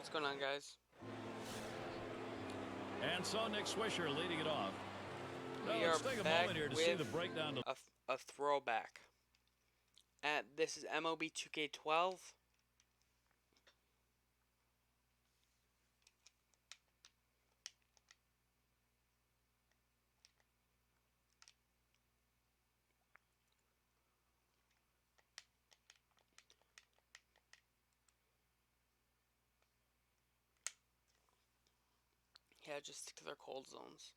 What's going on, guys? And so Nick Swisher leading it off. Now We let's are take a back moment here to with see the breakdown. a throwback. This is MLB 2K12. Yeah, just stick to their cold zones.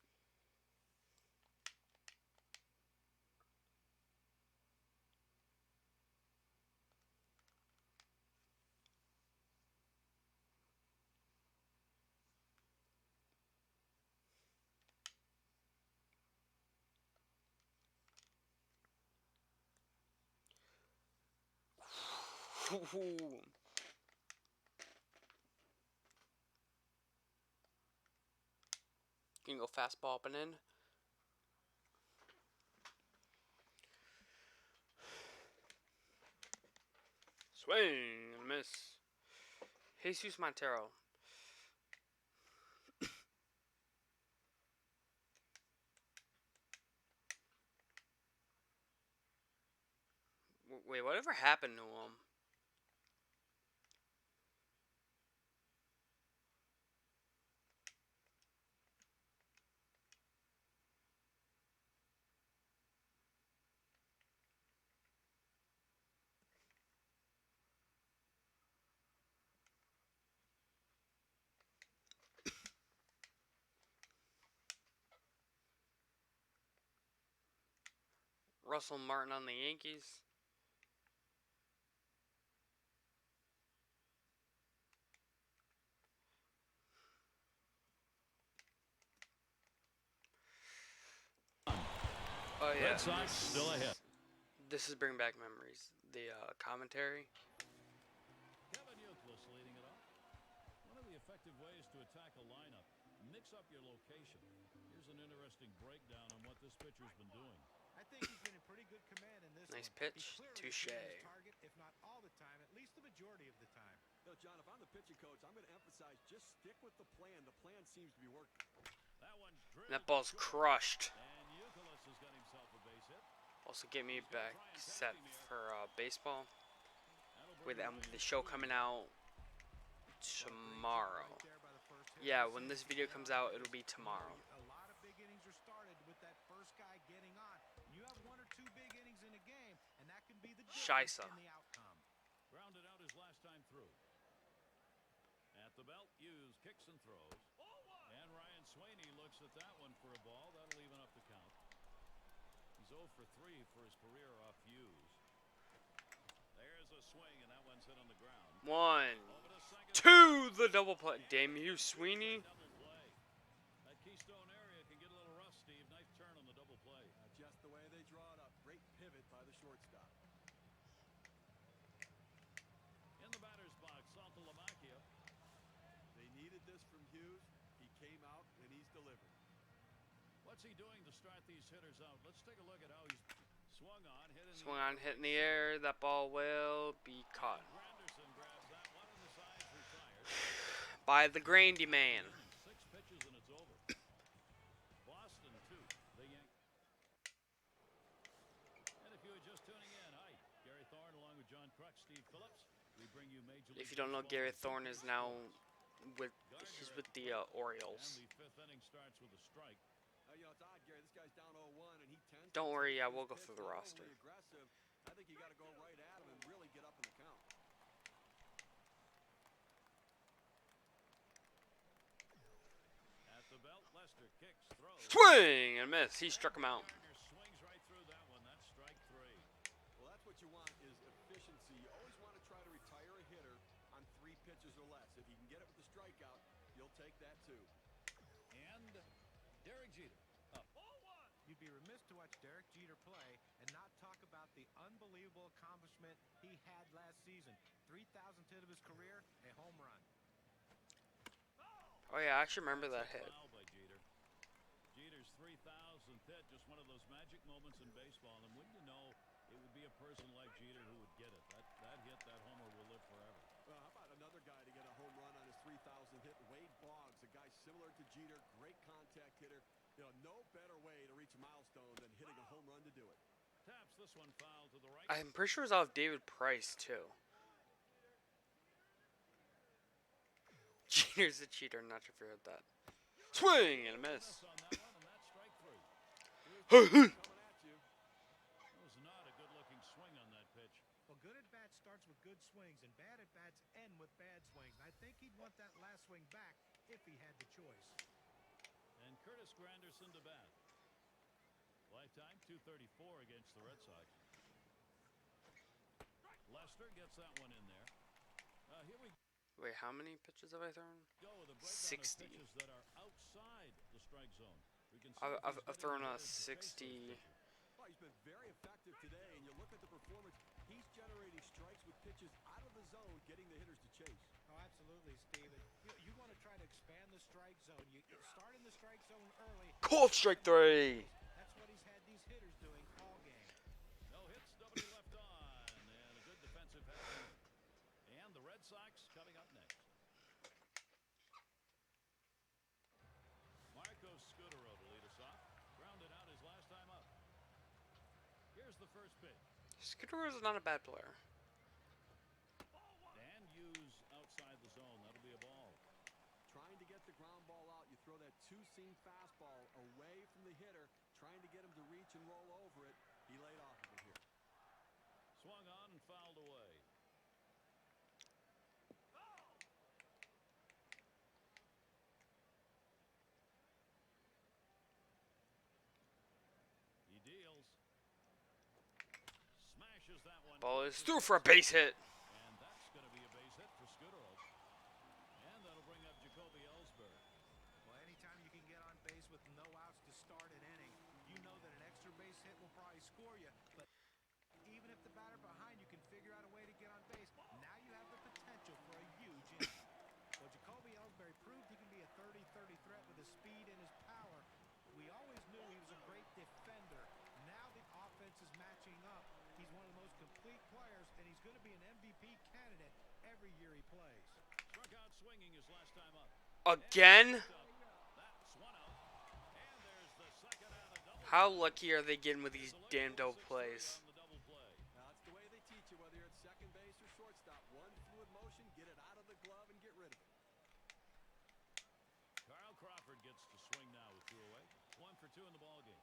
You can go fastball up and in. Swing and miss. Jesus Montero. Wait, whatever happened to him? Russell Martin on the Yankees. Oh yeah. Red Sox still ahead. This is bringing back memories. The commentary. Kevin Youkilis leading it off. One of the effective ways to attack a lineup, mix up your location. Here's an interesting breakdown on what this pitcher's been doing. I think he's been in pretty good command in this Nice one. pitch. Touche. Target, if not all the time, at least the majority of the time. No, John, if I'm the pitching coach, I'm going to emphasize just stick with the plan. The plan seems to be working. That ball's crushed. And Youkilis has got himself a base hit. Also, get me back set for baseball. With the show coming out tomorrow. Yeah, when this video comes out, it'll be tomorrow. A lot of big innings are started with that first guy getting on. You have one or two big innings in a game, and that can be the difference in the outcome. Grounded out his last time through. At the belt, Hughes kicks and throws. And Ryan Sweeney looks at that one for a ball. That'll even up the count. He's 0 for 3 for his career off Hughes. There's a swing, and that one's hit on the ground. 1, 2, the double play. Damn you, Sweeney. That Keystone area can get a little rough, Steve. Nice turn on the double play. Just the way they draw it up. Great pivot by the shortstop. In the batter's box, Santalamacchia. They needed this from Hughes. He came out, and he's delivered. What's he doing to start these hitters out? Let's take a look at how he's swung on, Hit in the air. That ball will be caught by the Grandy man. 6 pitches and it's over. Boston 2. The Yankees. And if you were just tuning in, hi, Gary Thorne along with John Crutch, Steve Phillips. We bring you Major League If you don't know, Gary Thorne is now with the Orioles. And the 5th inning starts with a strike. You know, it's odd, Gary. This guy's down 0-1, and he tends Don't to worry, take yeah, his we'll go pitch through the not roster. overly aggressive. I think you got to go right at him and really get up in the count. At the belt, Lester kicks, throws. Swing and miss. He struck him out. Gardner swings right through that one. That's strike 3. Well, that's what you want is efficiency. You always want to try to retire a hitter on 3 pitches or less. If you can get it with the strikeout, you'll take that too. And Derek Jeter up. You'd be remiss to watch Derek Jeter play and not talk about the unbelievable accomplishment he had last season. 3,000th hit of his career, a home run. Oh yeah, I actually remember that hit. Foul by Jeter. Jeter's 3,000th hit, just one of those magic moments in baseball. And wouldn't you know, it would be a person like Jeter who would get it. That hit, that homer will live forever. Well, how about another guy to get a home run on his 3,000th similar to Jeter, great contact hitter. You know, no better way to reach a milestone than hitting a home run to do it. Taps this one foul to the right. I'm pretty sure it was off David Price, too. Jeter's a cheater, not sure if you heard that. Swing and a miss. On that one, and that's strike three. Coming at you. That was not a good-looking swing on that pitch. Well, good at bat starts with good swings, and bad at bats end with bad swings. And I think he'd want that last swing back if he had the choice. And Curtis Granderson to bat. Lifetime 234 against the Red Sox. Lester gets that one in there. Here we Wait, how many pitches have I thrown? go with a breakdown 60. of pitches that are outside the strike zone. We can see I've if he's thrown getting a hitters to chase those 60. pitches. Well, he's been very effective today, and you look at the performance, he's generating strikes with pitches out of the zone, getting the hitters to chase. Oh, absolutely, Steven. You want to try to expand the strike zone. You start in the strike zone early. Cold strike 3. That's what he's had these hitters doing all game. No hits, nobody left on, and a good defensive effort. And the Red Sox coming up next. Marco Scutaro to lead us off. Grounded out his last time up. Here's the first pitch. Scooter is not a bad player. And use outside the zone. That'll be a ball. Trying to get the ground ball out, you throw that two-seam fastball away from the hitter, trying to get him to reach and roll over it. He laid off of it here. Swung on and fouled away. He deals. Smashes that one. Ball is through for a base hit. And that's going to be a base hit for Scutaro. And that'll bring up Jacoby Ellsbury. Well, anytime you can get on base with no outs to start an inning, you know that an extra base hit will probably score you. But even if the batter behind you can figure out a way to get on base, now you have the potential for a huge inning. Well, Jacoby Ellsbury proved he can be a 30-30 threat with his speed and his power. We always knew he was a great defender. Now the offense is matching up. He's one of the most complete players, and he's going to be an MVP candidate every year he plays. Struck out swinging his last time up. Again? That's one out. And there's the second out of double. How lucky are they getting with these damn double plays? On the double play. That's the way they teach you, whether you're at second base or shortstop. One fluid motion, get it out of the glove and get rid of it. Carl Crawford gets to swing now with two away. 1 for 2 in the ball game.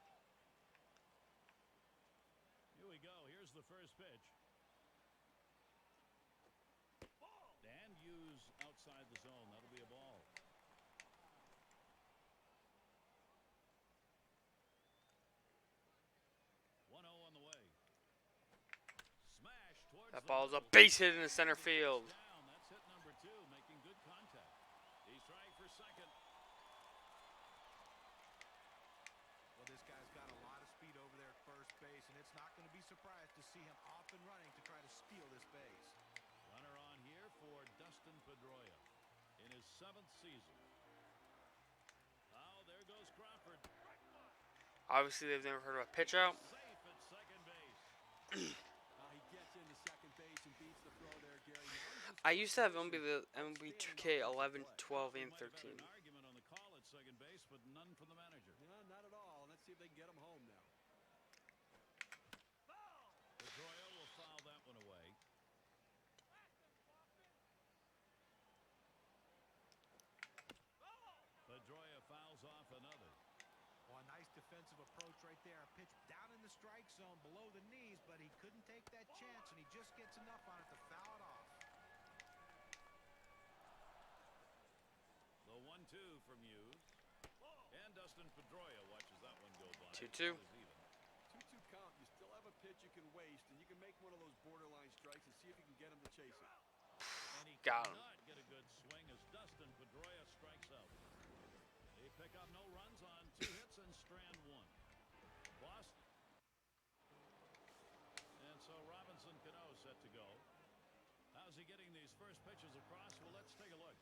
Here we go. Here's the first pitch. And use outside the zone. That'll be a ball. On the way. Smash towards That the ball's a middle. base hit in the center field. Down. That's hit number 2, making good contact. He's trying for second. Well, this guy's got a lot of speed over there at first base, and it's not going to be surprised to see him off and running to try to steal this base. Runner on here for Dustin Pedroia in his 7th season. Oh, there goes Crawford. Obviously, they've never heard of a pitch out. Safe at second base. He gets into second base and beats the throw there, Gary. I used to have MLB 2K 11, 12, and Might have 13. had an argument on the call at second base, but none from the manager. No, not at all. Let's see if they can get him home now. Pedroia will foul that one away. Pedroia fouls off another. Well, a nice defensive approach right there. A pitch down in the strike zone below the knees, but he couldn't take that chance, and he just gets enough on it to foul it off. The 1-2 from Hughes. And Dustin Pedroia watches that one go by. 2-2. 2-2 count. You still have a pitch you can waste, and you can make one of those borderline strikes and see if you can get him to chase it. And he Got him. cannot get a good swing as Dustin Pedroia strikes out. They pick up no runs on 2 hits and strand 1. Boston. And so Robinson Cano set to go. How's he getting these first pitches across? Well, let's take a look.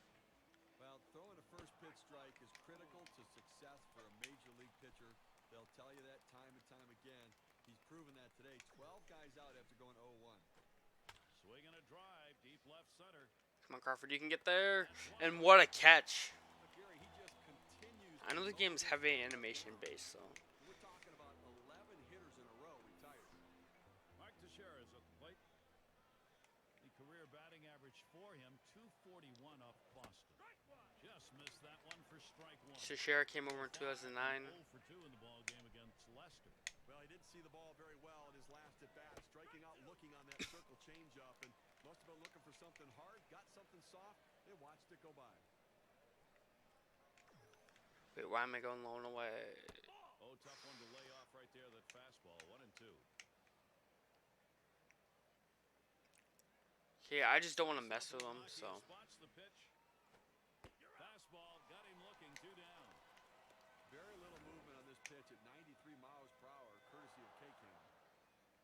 Well, throwing a first pitch strike is critical to success for a major league pitcher. They'll tell you that time and time again. He's proven that today. 12 guys out after going 0-1. Swing and a drive, deep left center. Come on, Crawford, you can get there. And what a catch. But Gary, he just I know the game's heavy animation based, so. We're talking about 11 hitters in a row retired. Mark Teixeira's at the plate. The career batting average for him, 241 off Boston. Just missed that one for strike one. Teixeira came over in 2009. 0 for 2 in the ball game against Leicester. Well, he didn't see the ball very well in his last at bat, striking out, looking on that circle changeup, and must have been looking for something hard, got something soft, and watched it go by. Wait, why am I going low and away? Oh, tough one to lay off right there, that fastball, 1-2. Yeah, I just don't want to mess with him, so. Spots the pitch. Fastball got him looking, 2 down. Very little movement on this pitch at 93 miles per hour, courtesy of K-Cam.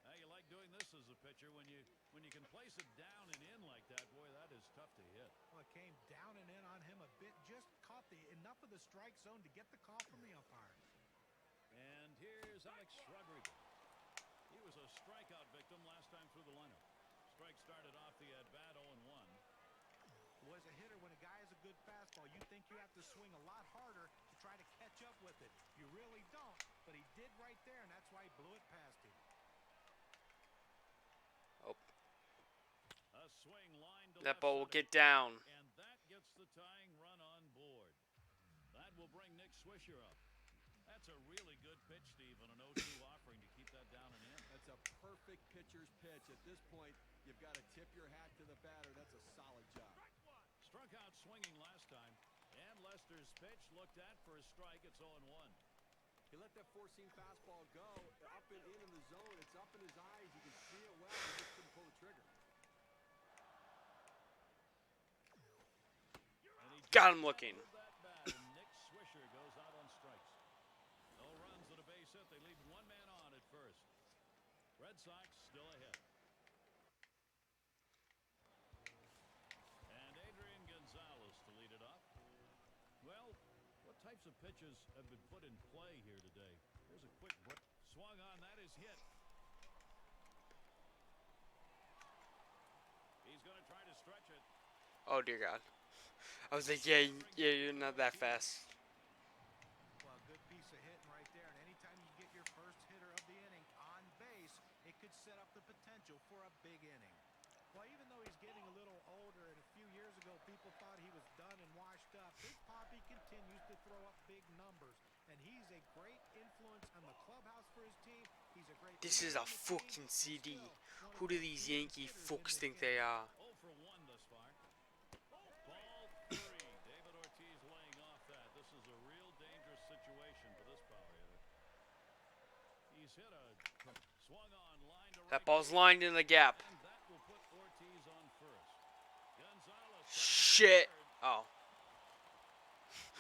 Now you like doing this as a pitcher when you can place it down and in like that. Boy, that is tough to hit. Well, it came down and in on him a bit. Just caught enough of the strike zone to get the call from the umpire. And here's Alex Rodriguez. He was a strikeout victim last time through the lineup. Strike started off the at-bat 0-1. Well, as a hitter, when a guy has a good fastball, you think you have to swing a lot harder to try to catch up with it. You really don't, but he did right there, and that's why he blew it past him. Oh, A swing line to that left ball will center. get down. And that gets the tying run on board. That will bring Nick Swisher up. That's a really good pitch, Steve, on an 0-2 offering to keep that down and in. That's a perfect pitcher's pitch. At this point, you've got to tip your hat to the batter. That's a solid job. Struck out swinging last time. And Lester's pitch looked at for a strike. It's 0-1. He let that four-seam fastball go up and in the zone. It's up in his eyes. You can see it well. He just couldn't pull the trigger. Got him looking. That bat, and Nick Swisher goes out on strikes. No runs at a base hit. They leave one man on at first. Red Sox still ahead. And Adrian Gonzalez to lead it off. Well, what types of pitches have been put in play here today? Here's a quick break. Swung on, that is hit. He's going to try to stretch it. Oh, dear God. I was like, yeah, you're not that fast. Well, good piece of hitting right there. And anytime you get your first hitter of the inning on base, it could set up the potential for a big inning. Well, even though he's getting a little older, and a few years ago people thought he was done and washed up, Big Papi continues to throw up big numbers. And he's a great influence on the clubhouse for his team. He's a great This is a fucking CD. Who do these Yankee folks think they are? 0 for 1 thus far. Ball 3. David Ortiz laying off that. This is a real dangerous situation for this power hitter. He's hit a swung on line to That right ball's field, lined in the gap. and that will put Ortiz on first. Gonzalez Shit. Oh.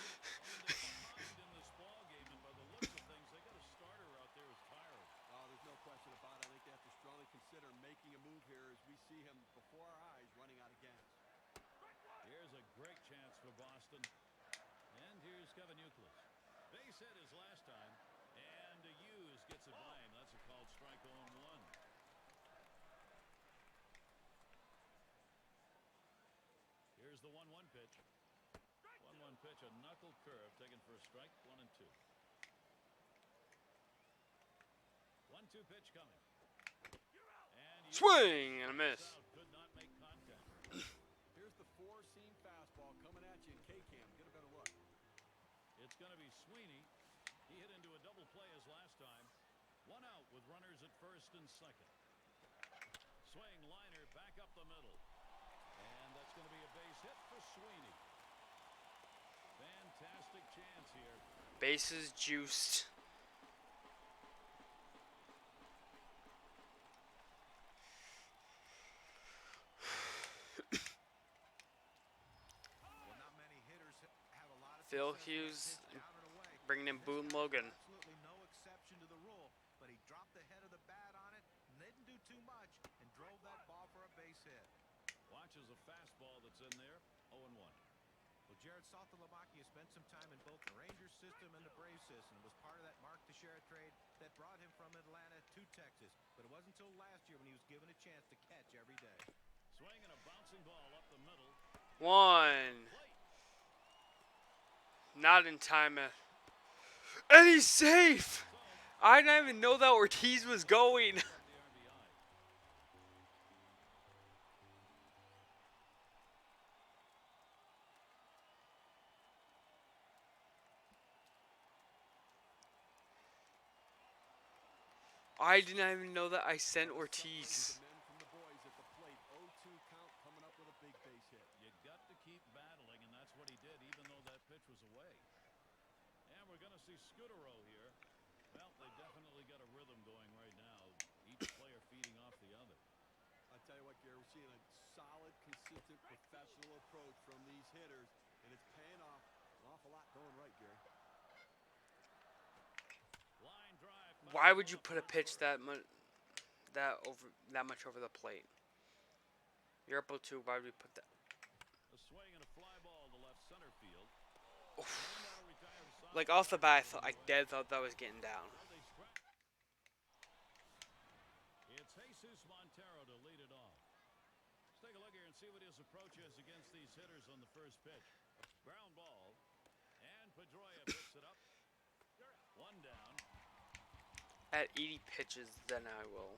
behind in this ball game, and by the looks of things, they got a starter out there who's tired. Oh, there's no question about it. I think they have to strongly consider making a move here as we see him before our eyes running out of gas. Here's a great chance for Boston. And here's Kevin Youkilis. Base hit his last time. And Hughes gets it by him. That's a called strike 0-1. Here's the 1-1 pitch. 1-1 pitch, a knuckle curve taken for a strike. 1-2. 1-2 pitch coming. And Swing and a miss. could not make contact. Here's the four-seam fastball coming at you in K-Cam. Get a better look. It's going to be Sweeney. He hit into a double play as last time. 1 out with runners at first and second. Swing liner back up the middle. And that's going to be a base hit for Sweeney. Fantastic chance here. Bases juiced. Well, not many hitters have a lot of Phil success Hughes with hits down and away. bringing in Boone Logan. Absolutely no exception to the rule, but he dropped the head of the bat on it, didn't do too much, and drove that ball for a base hit. Watches a fastball that's in there. 0-1. Well, Jared Saltalamacchia spent some time in both the Rangers system and the Braves system. Was part of that Mark Teixeira trade that brought him from Atlanta to Texas. But it wasn't until last year when he was given a chance to catch every day. Swing and a bouncing ball up the middle. One. Plate. Not in time. And he's safe! I didn't even know that Ortiz was going. The RBI. I didn't even know that I sent With Ortiz. the men from the boys at the plate. 0-2 count coming up with a big base hit. You got to keep battling, and that's what he did, even though that pitch was away. And we're going to see Scudero here. Well, they definitely got a rhythm going right now. Each player feeding off the other. I tell you what, Gary, we're seeing a solid, consistent, professional approach from these hitters, and it's paying off. An awful lot going right, Gary. Line drive. Why would you put a pitch that much over the plate? You're up 0-2. Why would you put that? A swing and a fly ball to left center field. Oof. And that'll retire to Sox. Like off the bat, I dead thought that was getting down. Well, they strike. It's Jesus Montero to lead it off. Let's take a look here and see what his approach is against these hitters on the first pitch. Ground ball. And Pedroia picks it up. One down. At 80 pitches, then I will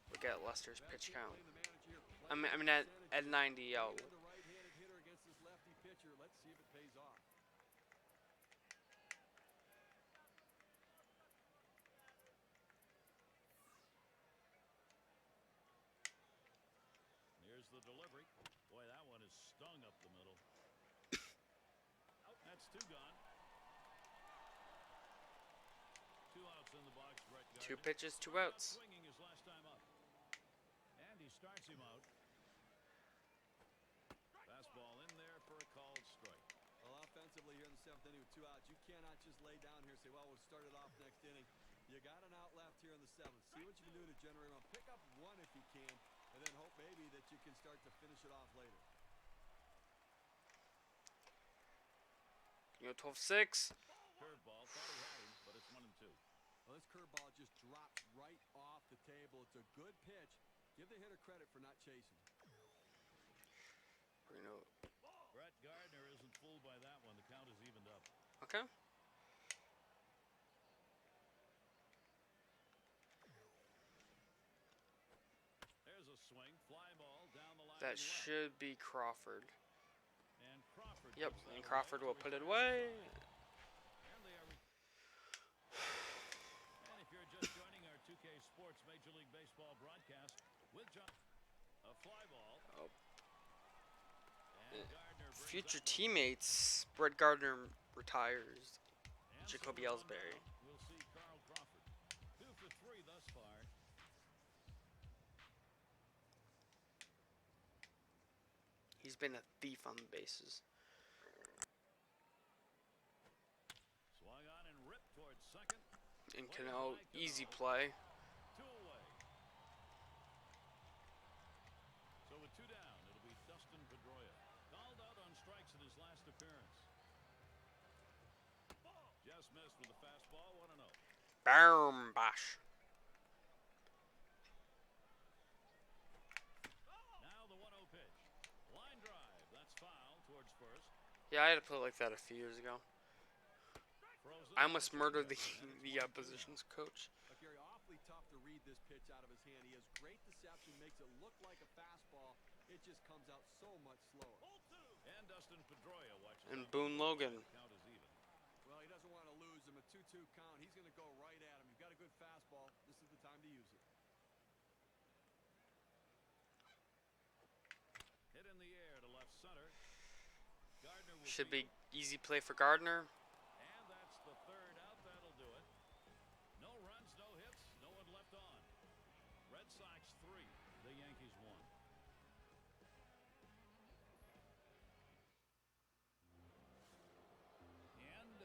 look at Lester's pitch count. Playing the manager here, I playing mean at percentage. 90, I'll. The right-handed hitter against this lefty pitcher. Let's see if it pays off. Here's the delivery. Boy, that one is stung up the middle. That's two gone. 2 outs in the box, Brett Gardner. 2 pitches, 2 Not outs. swinging his last time up. And he starts him out. Fastball in there for a called strike. Well, offensively here in the 7th inning with 2 outs, you cannot just lay down here and say, well, we'll start it off next inning. You got an out left here in the 7th. See what you can do to generate one. Pick up 1 if you can, and then hope maybe that you can start to finish it off later. You know, 12-6. Curveball, thought he had him, but it's 1-2. Well, this curveball just drops right off the table. It's a good pitch. Give the hitter credit for not chasing. You know, Brett Gardner isn't fooled by that one. The count is evened up. okay. There's a swing, fly ball down the line. That and left. should be Crawford. And Crawford. Yep, puts that and away Crawford to will put it retire. away. And they are. And if you're just joining our 2K Sports Major League Baseball broadcast with John, a fly ball. Oh. And Gardner brings Future that one. teammates. Brett Gardner retires. And Jacoby so the Ellsbury. rundown, we'll see Carl Crawford. 2 for 3 thus far. He's been a thief on the bases. Swung on and ripped towards second. And Cano, easy play. 2 away. So with 2 down, it'll be Dustin Pedroia. Called out on strikes in his last appearance. Just missed with a fastball, 1-0. Boom, bash. Now the 1-0 pitch. Line drive. That's foul towards first. Yeah, I had to play like that a few years ago. Frozen. I almost murdered the opposition's coach. Gary, awfully tough to read this pitch out of his hand. He has great deception, makes it look like a fastball. It just comes out so much slower. And Dustin Pedroia watches. And out. Boone Logan. Count is even. Well, he doesn't want to lose him. A 2-2 count. He's going to go right at him. You've got a good fastball. This is the time to use it. Hit in the air to left center. Gardner will Should field. be easy play for Gardner. And that's the 3rd out. That'll do it. No runs, no hits, no one left on. Red Sox 3, the Yankees 1. And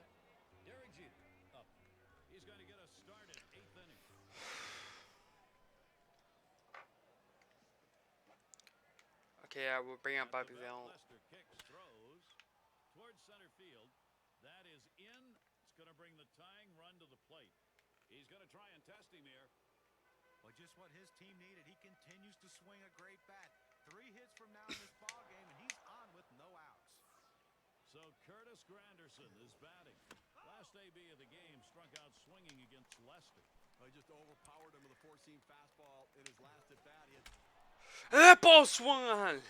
Derek Jeter up. He's going to get us started 8th inning. Okay, I will bring out At the Bobby bat, Vale. Lester kicks, throws towards center field. That is in. It's going to bring the tying run to the plate. He's going to try and test him here. Well, just what his team needed. He continues to swing a great bat. 3 hits from now in this ball game, and he's on with no outs. So Curtis Granderson is batting. Well, last AB of the game struck out swinging against Lester. He just overpowered him with a four-seam fastball in his last at-bat. And that ball swung on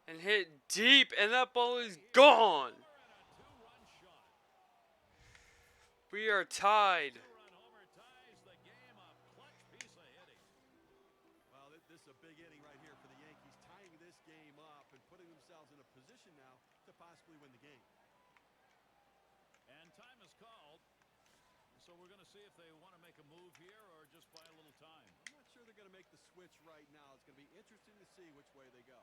and hit deep, and that ball is gone. And a two-run shot. We are tied. Two-run homer ties the game. A clutch piece of hitting. Well, this is a big inning right here for the Yankees, tying this game up and putting themselves in a position now to possibly win the game. And time is called. So we're going to see if they want to make a move here or just buy a little time. I'm not sure they're going to make the switch right now. It's going to be interesting to see which way they go.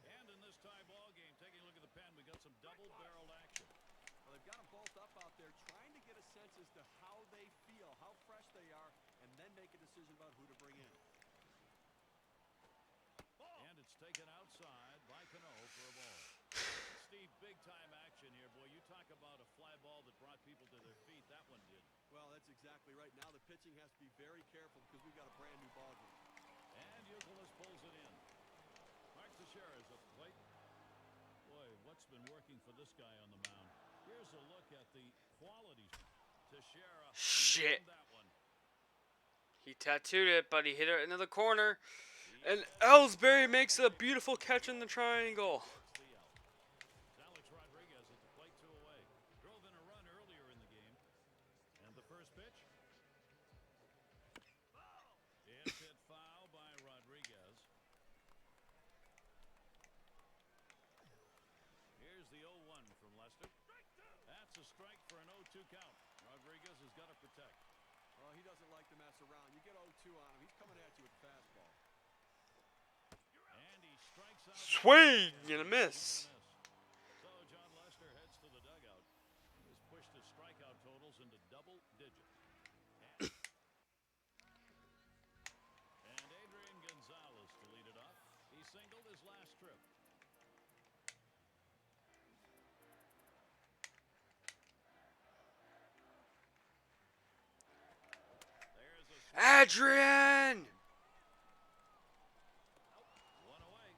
And in this tie ball game, taking a look at the pen, we got some double-barreled action. Well, they've got them both up out there trying to get a sense as to how they feel, how fresh they are, and then make a decision about who to bring in. And it's taken outside by Cano for a ball. Steve, big-time action here. Boy, you talk about a fly ball that brought people to their feet. That one did. Well, that's exactly right. Now the pitching has to be very careful because we've got a brand-new ball game. And Youkilis pulls it in. Mark Teixeira's at the plate. Boy, what's been working for this guy on the mound? Here's a look at the qualities. Teixeira. Shit. That one. He tattooed it, but he hit it into the corner. And Ellsbury makes a beautiful catch in the triangle. The out. It's Alex Rodriguez at the plate, 2 away. Drove in a run earlier in the game. And the first pitch. It's hit foul by Rodriguez. Here's the 0-1 from Lester. That's a strike for an 0-2 count. Rodriguez has got to protect. Well, he doesn't like to mess around. You get 0-2 on him, he's coming at you with the fastball. And he strikes out. Swing and a miss. So John Lester heads to the dugout. He's pushed his strikeout totals into double digits. And Adrian Gonzalez to lead it off. He singled his last trip. There's a Adrian! one away.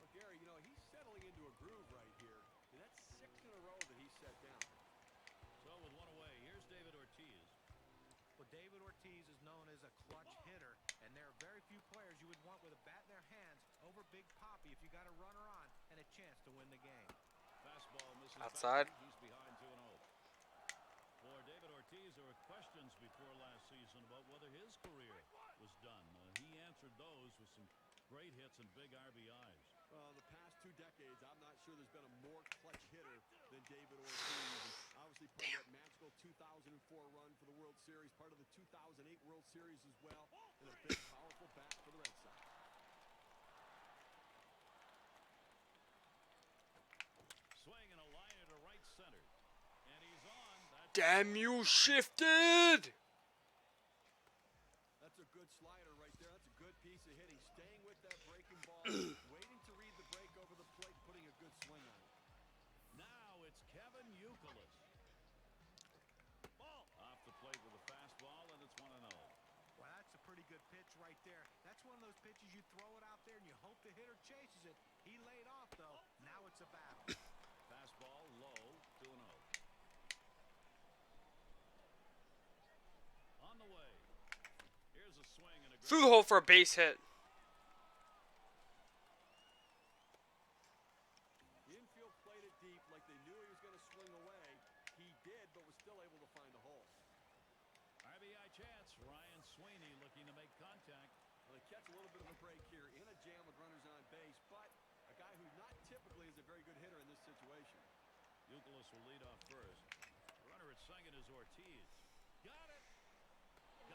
Well, Gary, you know, he's settling into a groove right here. And that's 6 in a row that he's set down. So with one away, here's David Ortiz. Well, David Ortiz is known as a clutch hitter, and there are very few players you would want with a bat in their hands over Big Papi if you got a runner on and a chance to win the game. Fastball misses Outside. back. He's behind 2-0. For David Ortiz, there were questions before last season about whether his career was done. He answered those with some great hits and big RBIs. Well, the past 2 decades, I'm not sure there's been a more clutch hitter than David Ortiz. And obviously, part of that magical 2004 run for the World Series, part of the 2008 World Series as well, and a big, powerful bat for the Red Sox. Swing and a liner to right center. And he's on. That's Damn, you shifted! That's a good slider right there. That's a good piece of hitting. Staying with that breaking ball, waiting to read the break over the plate, putting a good swing on it. now it's Kevin Youkilis. Ball off the plate with a fastball, and it's 1-0. Well, that's a pretty good pitch right there. That's one of those pitches you throw it out there and you hope the hitter chases it. He laid off, though. Now it's a battle. Fastball low, 2-0. On the way. Here's a swing and a Through the hole for a base hit. The infield played it deep like they knew he was going to swing away. He did, but was still able to find a hole. RBI chance. Ryan Sweeney looking to make contact. Well, they catch a little bit of a break here in a jam with runners on base, but a guy who not typically is a very good hitter in this situation. Youkilis will lead off first. The runner at second is Ortiz. Got it.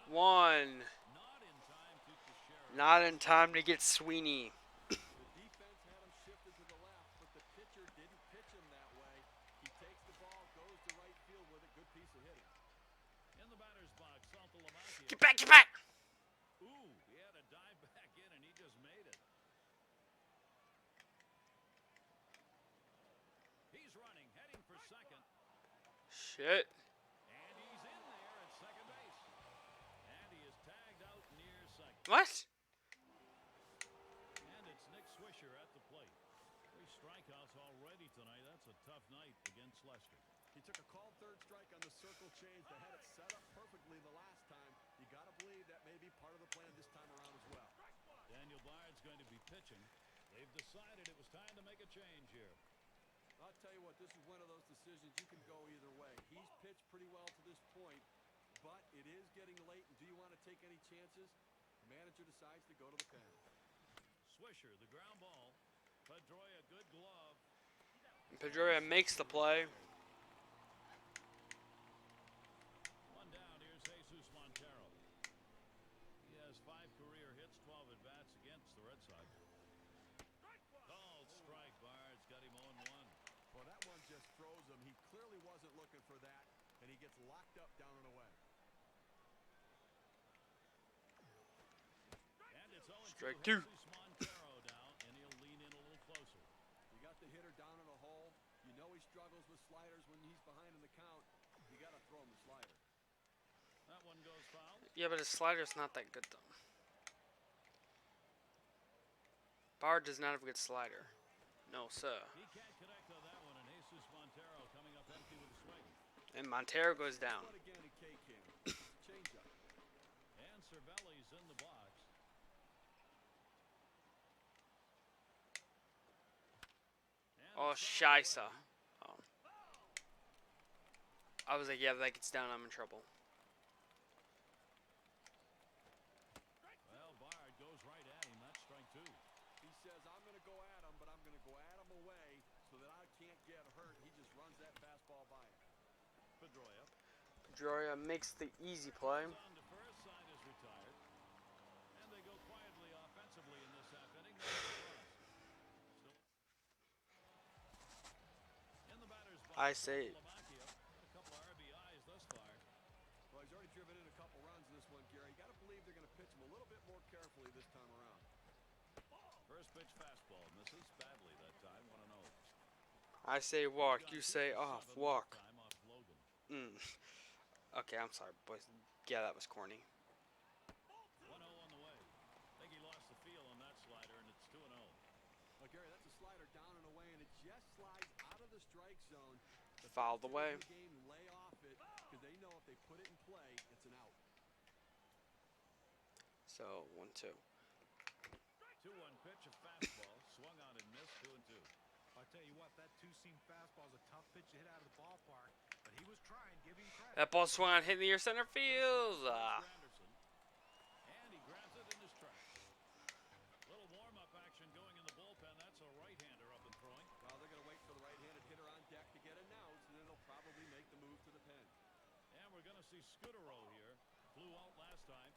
One. Not in time to Teixeira. Not in time to get Sweeney. The defense had him shifted to the left, but the pitcher didn't pitch him that way. He takes the ball, goes to right field with a good piece of hitting. In the batter's box, Saltalamacchia. Get back, get back! Ooh, he had a dive back in, and he just made it. He's running, heading for second. Shit. And he's in there at second base. And he is tagged out near second. What? And it's Nick Swisher at the plate. 3 strikeouts already tonight. That's a tough night against Lester. He took a called third strike on the circle change. They had it set up perfectly the last time. You got to believe that may be part of the plan this time around as well. Daniel Bard's going to be pitching. They've decided it was time to make a change here. I'll tell you what, this is one of those decisions you can go either way. He's pitched pretty well to this point, but it is getting late, and do you want to take any chances? The manager decides to go to the pen. Swisher, the ground ball. Pedroia, good glove. Pedroia makes the play. One down, here's Jesus Montero. He has 5 career hits, 12 at-bats against the Red Sox. Called strike, Bard's got him 0-1. Well, that one just froze him. He clearly wasn't looking for that, and he gets locked up down and away. And it's 0-2. Strike 2. Jesus Montero down, and he'll lean in a little closer. You got the hitter down in a hole. You know he struggles with sliders when he's behind in the count. You got to throw him the slider. That one goes foul. Yeah, but his slider's not that good though. Bard does not have a good slider. No, sir. He can't connect on that one, and Jesus Montero coming up empty with a swing. And Montero goes down. But again, he K-can. Change up. And Cervelli's in the box. And Oh, it's fouled Scheisse. away. Oh. I was like, yeah, if that gets down, I'm in trouble. Well, Bard goes right at him. That's strike 2. He says, I'm going to go at him, but I'm going to go at him away so that I can't get hurt. He just runs that fastball by him. Pedroia. Pedroia makes the easy play. On to first, side is retired. And they go quietly offensively in this half inning. In the batter's box, I say, Lamacchia, a couple of RBIs thus far. Well, he's already driven in a couple runs in this one, Gary. You got to believe they're going to pitch him a little bit more carefully this time around. First pitch fastball misses badly that time. 1-0. I say walk, you say off, walk. Time off Logan. Okay, I'm sorry, boys. Yeah, that was corny. 1-0 on the way. I think he lost the feel on that slider, and it's 2-0. Well, Gary, that's a slider down and away, and it just slides out of the strike zone. The Fouled pitchers away. in the game lay off it because they know if they put it in play, it's an out. So, 1-2. 2-1 pitch, a fastball. Swung on and missed. 2-2. I'll tell you what, that two-seam fastball is a tough pitch to hit out of the ballpark, but he was trying. Give him credit. That ball swung on, hit in the air center field. Anderson. And he grabs it in his tracks. Little warm-up action going in the bullpen. That's a right-hander up and throwing. Well, they're going to wait for the right-handed hitter on deck to get announced, and then they'll probably make the move to the pen. And we're going to see Scudero here. Flew out last time.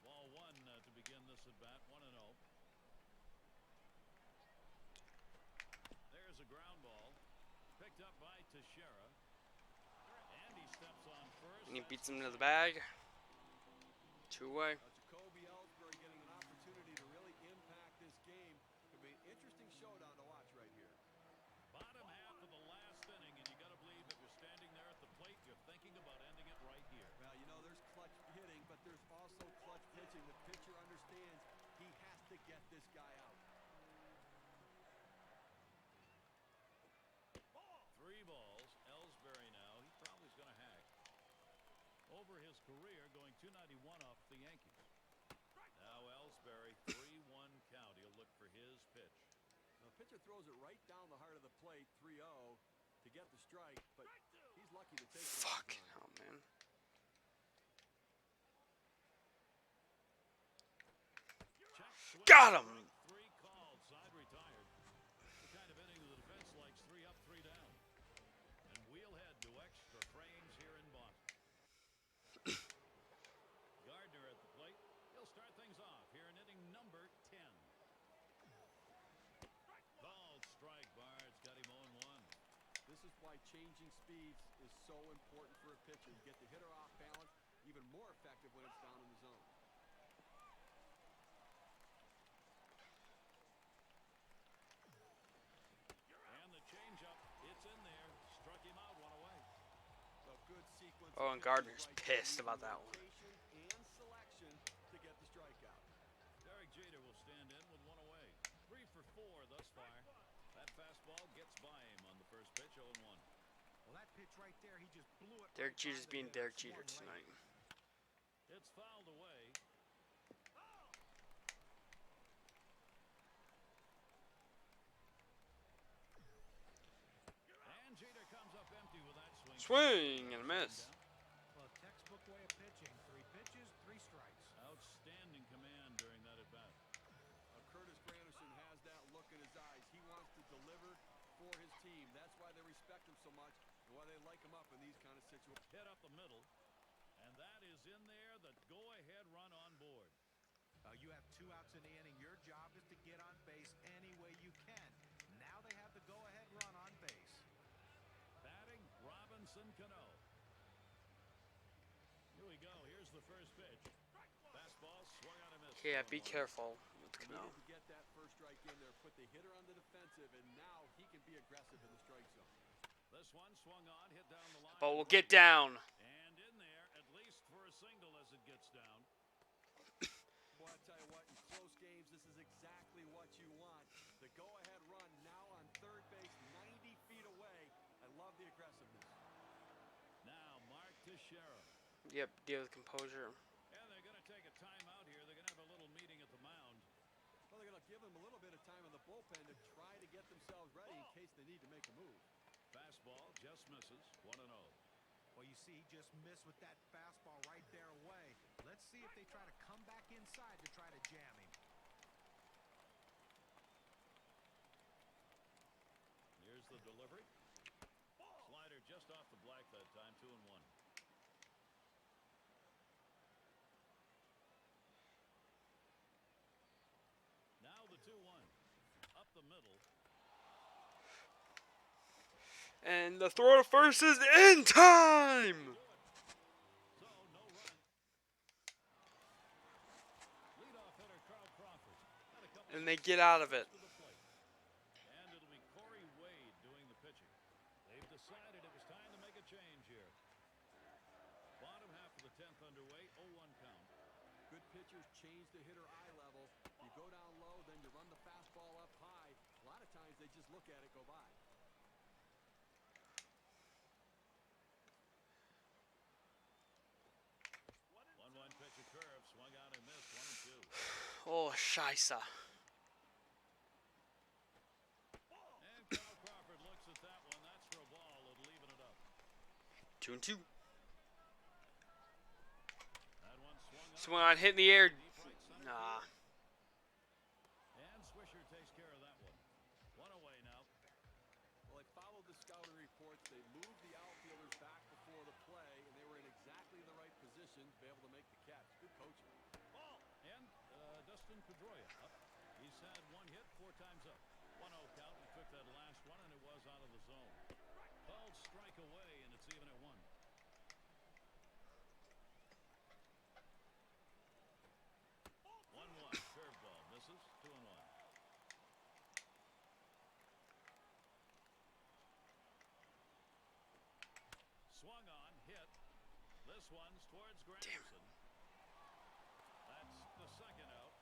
Ball 1 to begin this at-bat. 1-0. There's a ground ball. Picked up by Teixeira. And he steps on first. And he beats him to the bag. 2-away. Jacoby Ellsbury getting an opportunity to really impact this game. Could be an interesting showdown to watch right here. Bottom half of the last inning, and you got to believe if you're standing there at the plate, you're thinking about ending it right here. Well, you know, there's clutch hitting, but there's also clutch pitching. The pitcher understands he has to get this guy out. 3 balls. Ellsbury now. He probably is going to hack. Over his career, going 291 off the Yankees. Now Ellsbury, 3-1 count. He'll look for his pitch. Now, the pitcher throws it right down the heart of the plate, 3-0, to get the strike, but he's lucky to take it. Fuck. Oh, man. Check, swing, Got him! strike 3 called. Side retired. The kind of inning the defense likes. 3 up, 3 down. And we'll head to extra frames here in Boston. Gardner at the plate. He'll start things off here in inning number 10. Called strike. Bard's got him 0-1. This is why changing speeds is so important for a pitcher. You get the hitter off balance, even more effective when it's down in the zone. And the changeup, it's in there. Struck him out, 1 away. So good sequence. Oh, of and pitches Gardner's right pissed there. about that one. Location and selection to get the strikeout. Derek Jeter will stand in with 1 away. 3 for 4 thus far. That fastball gets by him on the first pitch, 0-1. Well, that pitch right there. He just blew it. Derek right by Jeter's the being hitter. Derek Swung Jeter late. tonight. It's fouled away. And Jeter comes up empty with that swing. Swing and a miss. Well, textbook way of pitching. 3 pitches, 3 strikes. Outstanding command during that at bat. Curtis Granderson has that look in his eyes. He wants to deliver for his team. That's why they respect him so much and why they like him up in these kind of situations. Hit up the middle. And that is in there. The go-ahead run on board. You have 2 outs in the inning. Your job is to get on base any way you can. Now they have the go-ahead run on base. Batting, Robinson Cano. Here we go. Here's the first pitch. Fastball swung on a miss. Yeah, be careful with He Cano. needed to get that first strike in there, put the hitter on the defensive, and now he can be aggressive in the strike zone. This one swung on, hit down the line. Ball will get down. And in there, at least for a single as it gets down. Boy, I tell you what, in close games, this is exactly what you want. The go-ahead run now on third base, 90 feet away. I love the aggressiveness. Now, Mark Teixeira. Yep, deal with composure. And they're going to take a timeout here. They're going to have a little meeting at the mound. Well, they're going to give him a little bit of time in the bullpen to try to get themselves ready in case they need to make a move. Fastball just misses. 1-0. Well, you see, he just missed with that fastball right there away. Let's see if they try to come back inside to try to jam him. Here's the delivery. Slider just off the black that time. 2-1. Now the 2-1. Up the middle. And the throw to first is in time! So, no run. Leadoff hitter Carl Crawford. Had a couple And they get out of it. to the plate. And it'll be Corey Wade doing the pitching. They've decided it was time to make a change here. Bottom half of the 10th underway, 0-1 count. Good pitchers change the hitter eye level. You go down low, then you run the fastball up high. A lot of times they just look at it go by. 1-1 pitch a curve, swung out and missed. 1-2. Oh, Scheisse. And Carl Crawford looks at that one. That's for a ball and leaving it up. 2-2. That one Swung on, hit in the air. deep right center. Nah. And Swisher takes care of that one. One away now. Well, they followed the scouting reports. They moved the outfielders back before the play, and they were in exactly the right position to be able to make the catch. Good coaching. Ball. And Dustin Pedroia up. He's had 1 hit 4 times up. 1-0 count. He took that last one, and it was out of the zone. Called strike away, and it's even at 1. 1-1. Curveball misses. 2-1. Swung on, hit. This one's towards Granderson. That's the second out.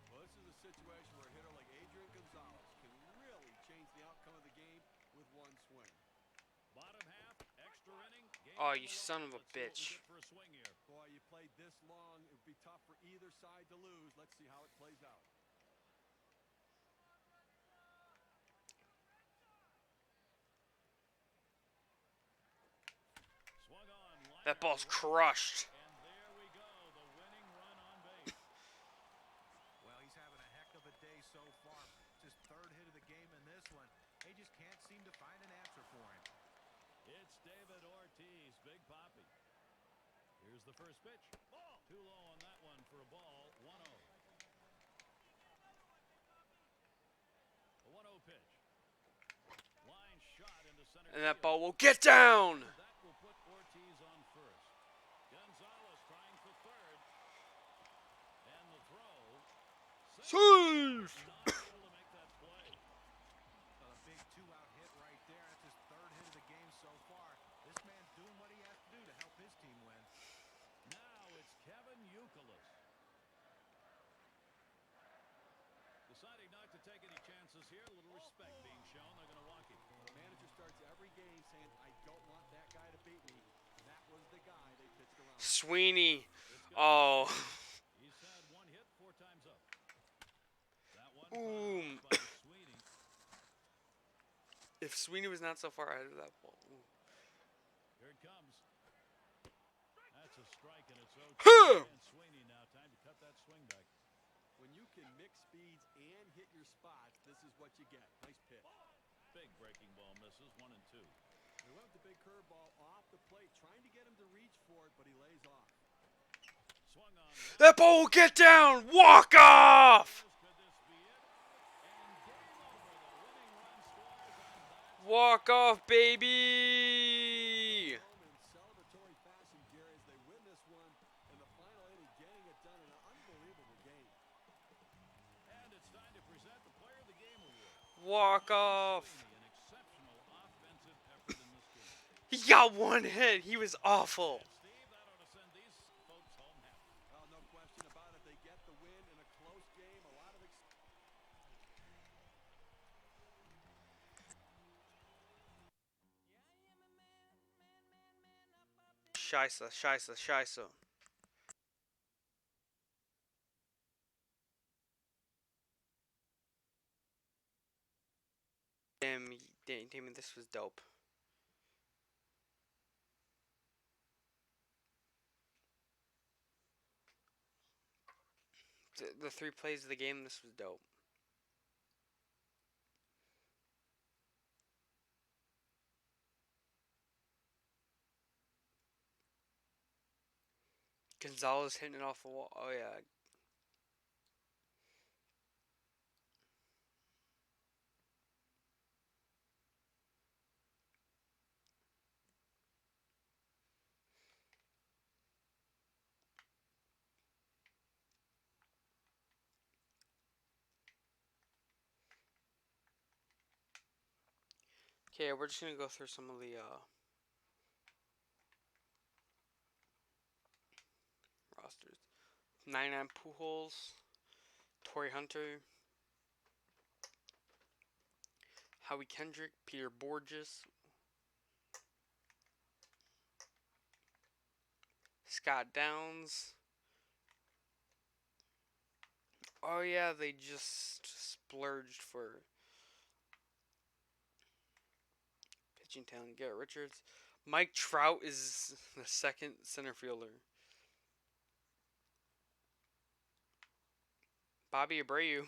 Well, this is a situation where a hitter like Adrian Gonzalez can really change the outcome of the game with one swing. Bottom half, extra inning. Game Oh, on you the son road. of a Let's see what we bitch. get for a swing here. Boy, you played this long. It would be tough for either side to lose. Let's see how it plays out. Swung on. That liner ball's right. crushed. And there we go. The winning run on base. Well, he's having a heck of a day so far. It's his 3rd hit of the game in this one. They just can't seem to find an answer for him. It's David Ortiz. Big Poppy. Here's the first pitch. Ball. Too low on that one for a ball. 1-0. A 1-0 pitch. Line shot into center And that field. ball will get down! That will put Ortiz on first. Gonzalez trying for third. And the throw. Save! Not able to make that play. A big 2-out hit right there. That's his 3rd hit of the game so far. This man's doing what he has to do to help his team win. Now it's Kevin Youkilis. Deciding not to take any chances here. A little respect being shown. They're going to walk him. game saying, I don't want that guy to beat me. That was the guy they pitched around. Sweeney. It's gonna Oh. He's had one hit 4 times up. That one Boom. fouled by Sweeney. If Sweeney was not so far ahead of that ball. Ooh. Here it comes. That's a strike, and it's 0-2. Huh. And Sweeney now. Time to cut that swing back. When you can mix speeds and hit your spots, this is what you get. Nice pitch. Big breaking ball misses. 1-2. They went with the big curveball off the plate, trying to get him to reach for it, but he lays off. Swung on. That ball will get down. Walk off. Could this be it? And game over. The winning run scores on that. Walk off, baby. In celebratory fashion, Gary, as they win this one in the final inning, getting it done in an unbelievable game. And it's time to present the Player of the Game award. Walk off. Sweeney, an exceptional offensive effort in this game. He got one hit. He was awful. Steve, that ought to send these folks home happy. Well, no question about it. They get the win in a close game. A lot of Scheisse, scheisse, scheisse. Damn, damn, this was dope. The 3 plays of the game, this was dope. Gonzalez hitting it off the wall. Oh, yeah. Okay, we're just gonna go through some of the rosters. 99 Pujols, Torrey Hunter, Howie Kendrick, Peter Borges, Scott Downs. Oh yeah, they just splurged for pitching talent. Garrett Richards. Mike Trout is the second center fielder. Bobby Abreu,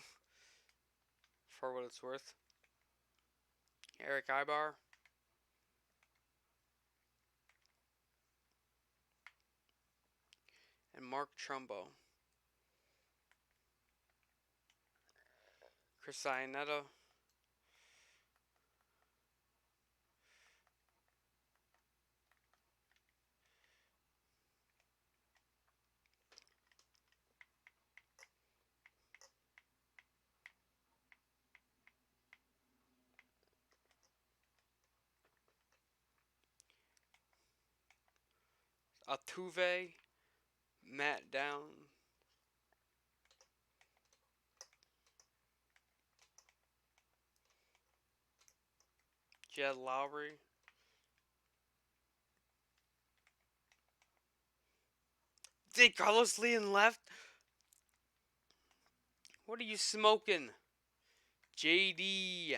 for what it's worth. Eric Ibar. And Mark Trumbo. Chris Iannetta. Altuve, Matt Down, Jed Lowry, did Carlos Leon left? What are you smoking? JD.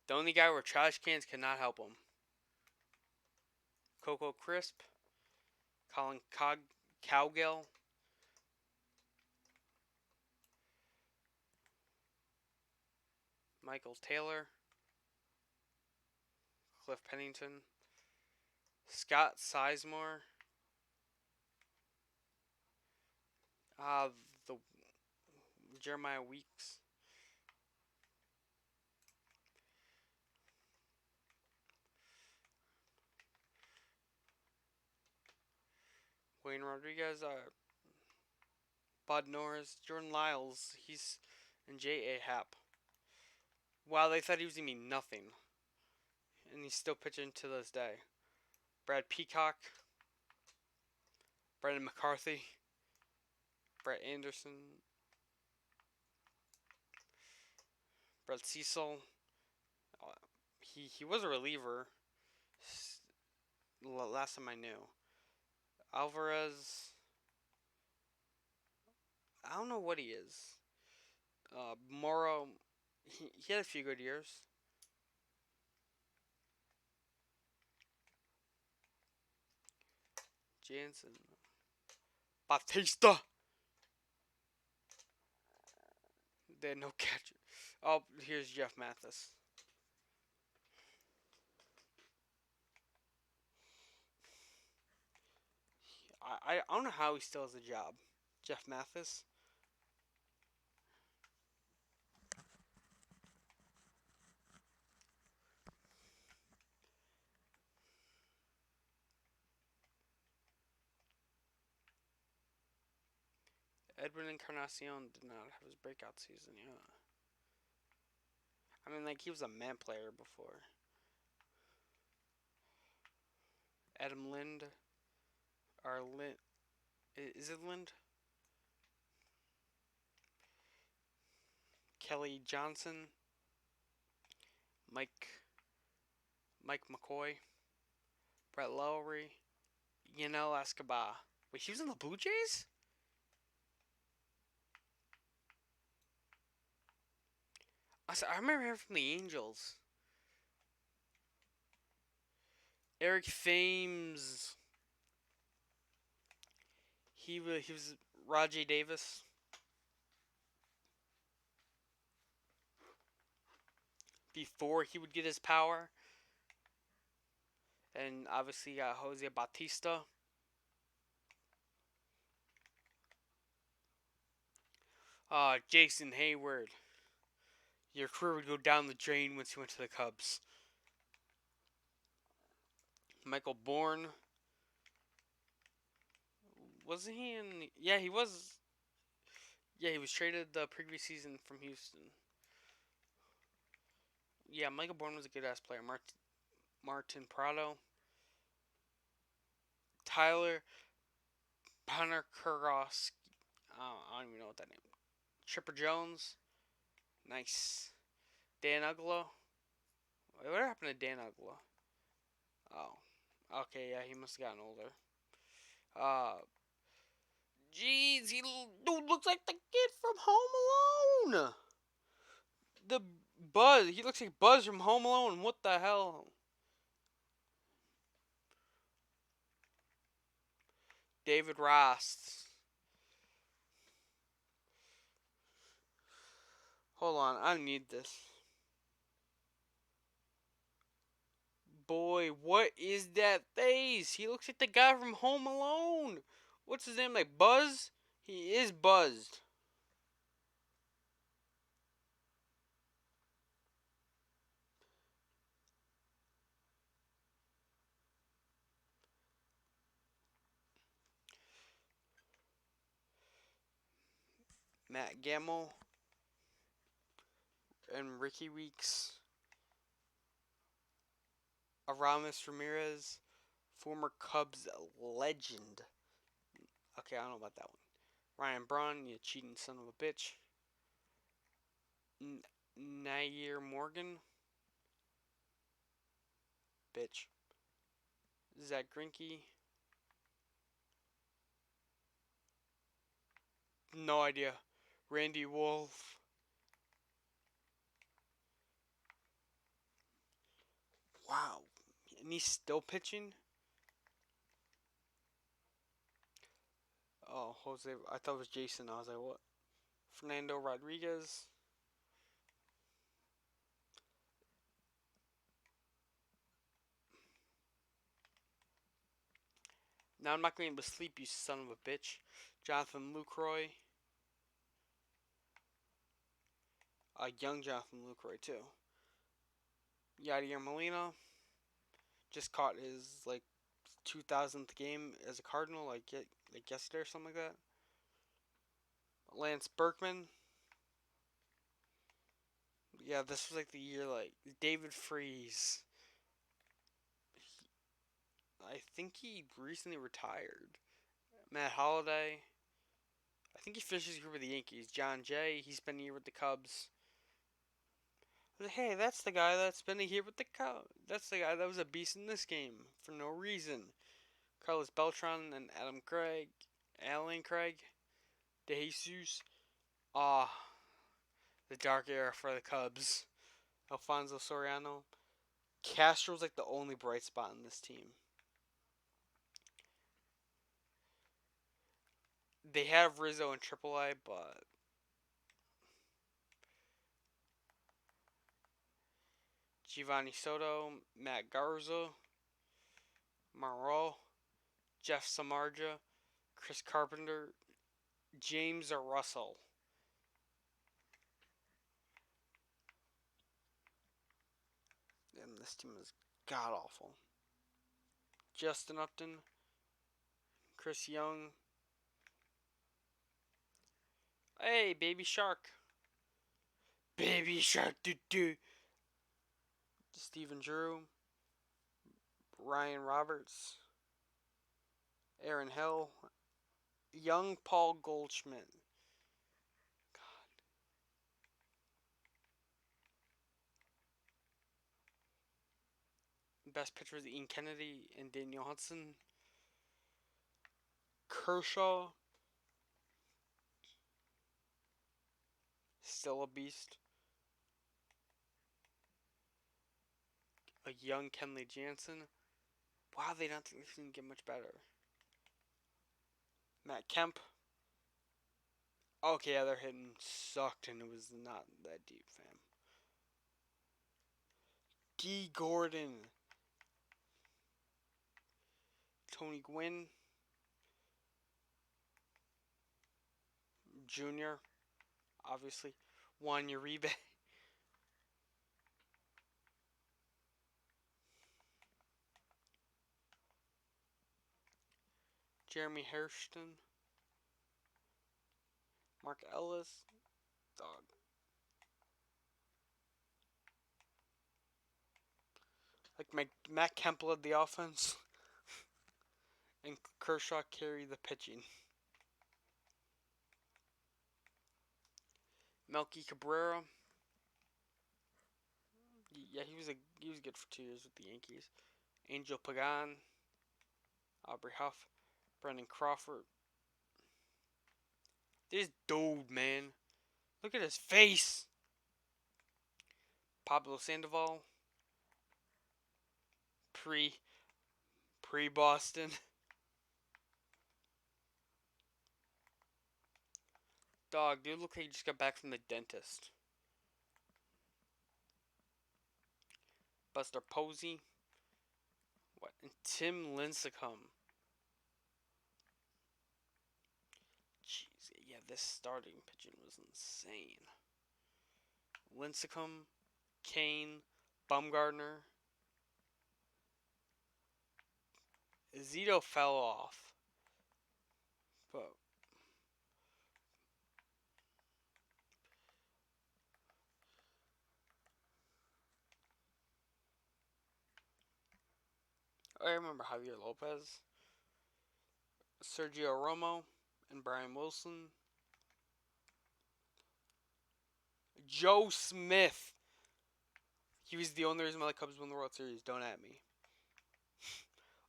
The only guy where trash cans cannot help him. Coco Crisp, Colin Cowgill, Michael Taylor, Cliff Pennington, Scott Sizemore, the Jeremiah Weeks, Wayne Rodriguez, Bud Norris, Jordan Lyles, and J.A. Happ. Wow, they thought he was going to be nothing. And he's still pitching to this day. Brad Peacock, Brendan McCarthy, Brett Anderson, Brett Cecil. He was a reliever. Last time I knew. Alvarez. I don't know what he is. Morrow. He had a few good years. Jansen. Batista. They had no catcher. Oh, here's Jeff Mathis. I don't know how he still has a job. Jeff Mathis. Edwin Encarnacion did not have his breakout season yet. I mean, like, he was a man player before. Adam Lind. Or Lind. Is it Lind? Kelly Johnson. Mike McCoy. Brett Lowry. Escobar. Wait, he was in the Blue Jays? I remember him from the Angels. Eric Thames. He was Rajay Davis. Before he would get his power. And obviously Jose Bautista. Jason Hayward. Your career would go down the drain once you went to the Cubs. Michael Bourne. Wasn't he in... Yeah, he was... Yeah, he was traded the previous season from Houston. Yeah, Michael Bourne was a good-ass player. Martin Prado. Tyler Panarkurovsky. I don't even know what that name is. Chipper Jones. Nice. Dan Uggla. Wait, what happened to Dan Uggla? Oh. Okay, yeah, he must have gotten older. Jeez, dude looks like the kid from Home Alone. The Buzz. He looks like Buzz from Home Alone. What the hell? David Ross. Hold on, I need this. Boy, what is that face? He looks like the guy from Home Alone. What's his name? Like Buzz? He is buzzed. Matt Gamble and Ricky Weeks. Aramis Ramirez, former Cubs legend. Okay, I don't know about that one. Ryan Braun, you cheating son of a bitch. Nair Morgan. Bitch. Zach Greinke. No idea. Randy Wolf. Wow. And he's still pitching? Oh, Jose. I thought it was Jason. I was like, what? Fernando Rodriguez. Now I'm not going to be able to sleep, you son of a bitch. Jonathan Lucroy. Young Jonathan Lucroy, too. Yadier Molina. Just caught his, 2000th game as a Cardinal, like yesterday or something like that. Lance Berkman. Yeah, this was the year, David Freese. I think he recently retired. Matt Holliday. I think he finished his career with the Yankees. John Jay, he spent a year with the Cubs. Hey, that's the guy that's been here with the Cubs. That's the guy that was a beast in this game for no reason. Carlos Beltran and Alan Craig, De Jesus. Ah, the dark era for the Cubs. Alfonso Soriano. Castro's like the only bright spot in this team. They have Rizzo in AAA, but Giovanni Soto, Matt Garza, Monroe, Jeff Samardzija, Chris Carpenter, James Russell. And this team is god awful. Justin Upton, Chris Young. Hey, Baby Shark. Baby Shark, doo doo. Stephen Drew, Ryan Roberts, Aaron Hill, young Paul Goldschmidt. Best pitchers Ian Kennedy and Daniel Hudson. Kershaw, still a beast. A young Kenley Jansen. Wow, they don't think get much better. Matt Kemp. Okay, yeah, their hitting sucked and it was not that deep, fam. D. Gordon. Tony Gwynn. Jr. Obviously. Juan Uribe. Jeremy Hairston. Mark Ellis. Dog. Like Matt Kemp led the offense. And Kershaw carried the pitching. Melky Cabrera. Yeah, he was good for 2 years with the Yankees. Angel Pagan. Aubrey Huff. Brendan Crawford. This dude, man. Look at his face. Pablo Sandoval. Pre Boston. Dog, dude, look like he just got back from the dentist. Buster Posey. What? And Tim Lincecum. Jeez, yeah, this starting pitching was insane. Lincecum, Kane, Bumgarner. Zito fell off. But I remember Javier Lopez, Sergio Romo, and Brian Wilson. Joe Smith. He was the only reason why the Cubs won the World Series. Don't at me.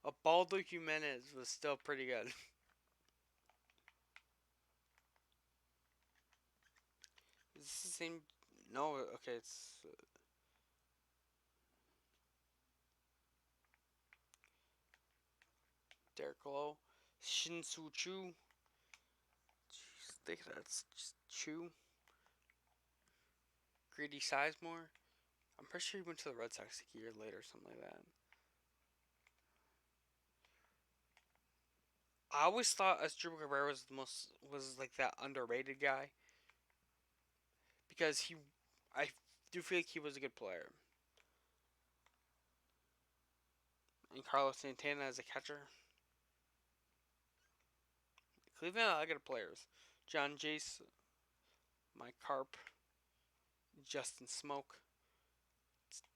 Ubaldo Jimenez was still pretty good. Is this the same? No, okay, it's Derek Lowe, Shin-Soo Choo. Jeez, think that's just Choo. Grady Sizemore. I'm pretty sure he went to the Red Sox like a year later, something like that. I always thought Asdrubal Cabrera was like that underrated guy because I do feel like he was a good player. And Carlos Santana as a catcher. Cleveland, I got players. John Jace, Mike Carp, Justin Smoke,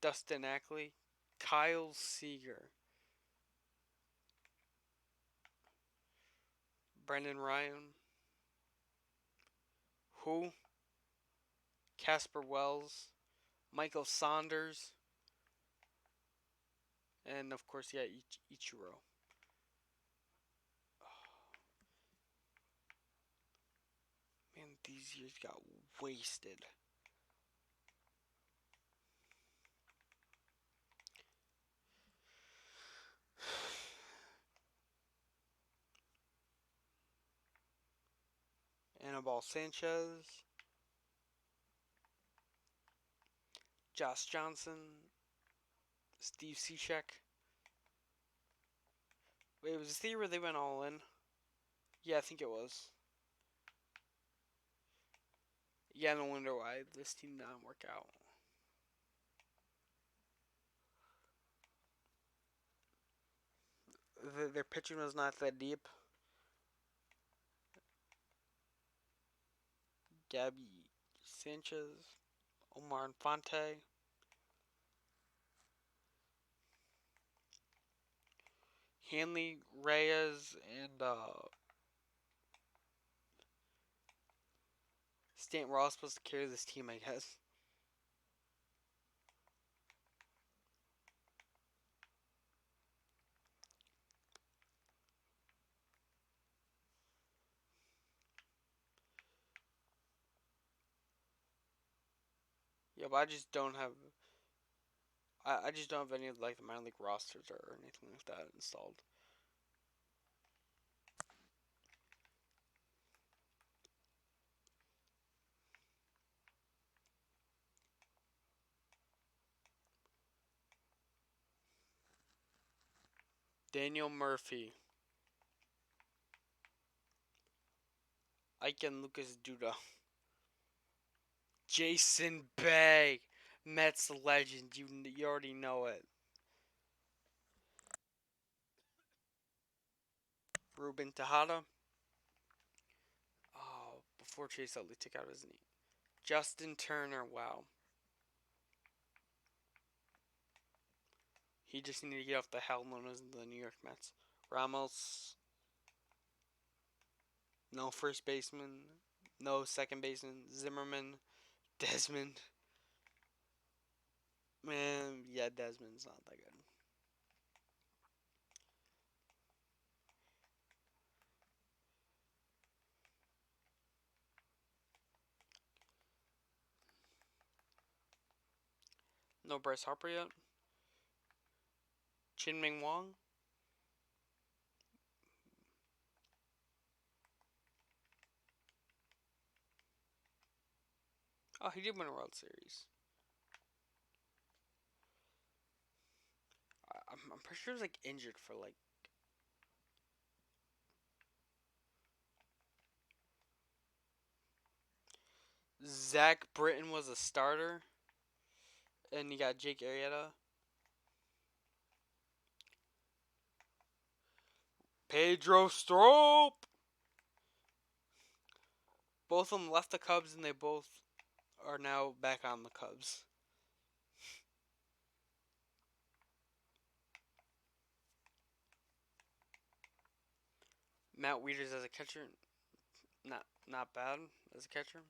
Dustin Ackley, Kyle Seager, Brendan Ryan, who? Casper Wells, Michael Saunders, and of course, yeah, Ichiro. Man, these years got wasted. Anibal Sanchez, Josh Johnson, Steve Cishek. Wait, was this the year where they went all in? Yeah, I think it was. Yeah, no wonder why this team didn't work out. Their pitching was not that deep. Gabby Sanchez, Omar Infante, Hanley Reyes, and Stanton were all supposed to carry this team, I guess. Yeah, but I just don't have. I just don't have any of like the minor league rosters or anything like that installed. Daniel Murphy, Ike and Lucas Duda, Jason Bay, Mets legend. You already know it. Ruben Tejada. Oh, before Chase Utley took out his knee. Justin Turner. Wow. He just needed to get off the hell known as the New York Mets. Ramos. No first baseman. No second baseman. Zimmerman. Desmond. Man, yeah, Desmond's not that good. No Bryce Harper yet. Chin Ming Wong. Oh, he did win a World Series. I'm pretty sure he was like injured for like. Zach Britton was a starter, and you got Jake Arrieta. Pedro Strop. Both of them left the Cubs, and they both are now back on the Cubs. Matt Wieters as a catcher, not bad as a catcher.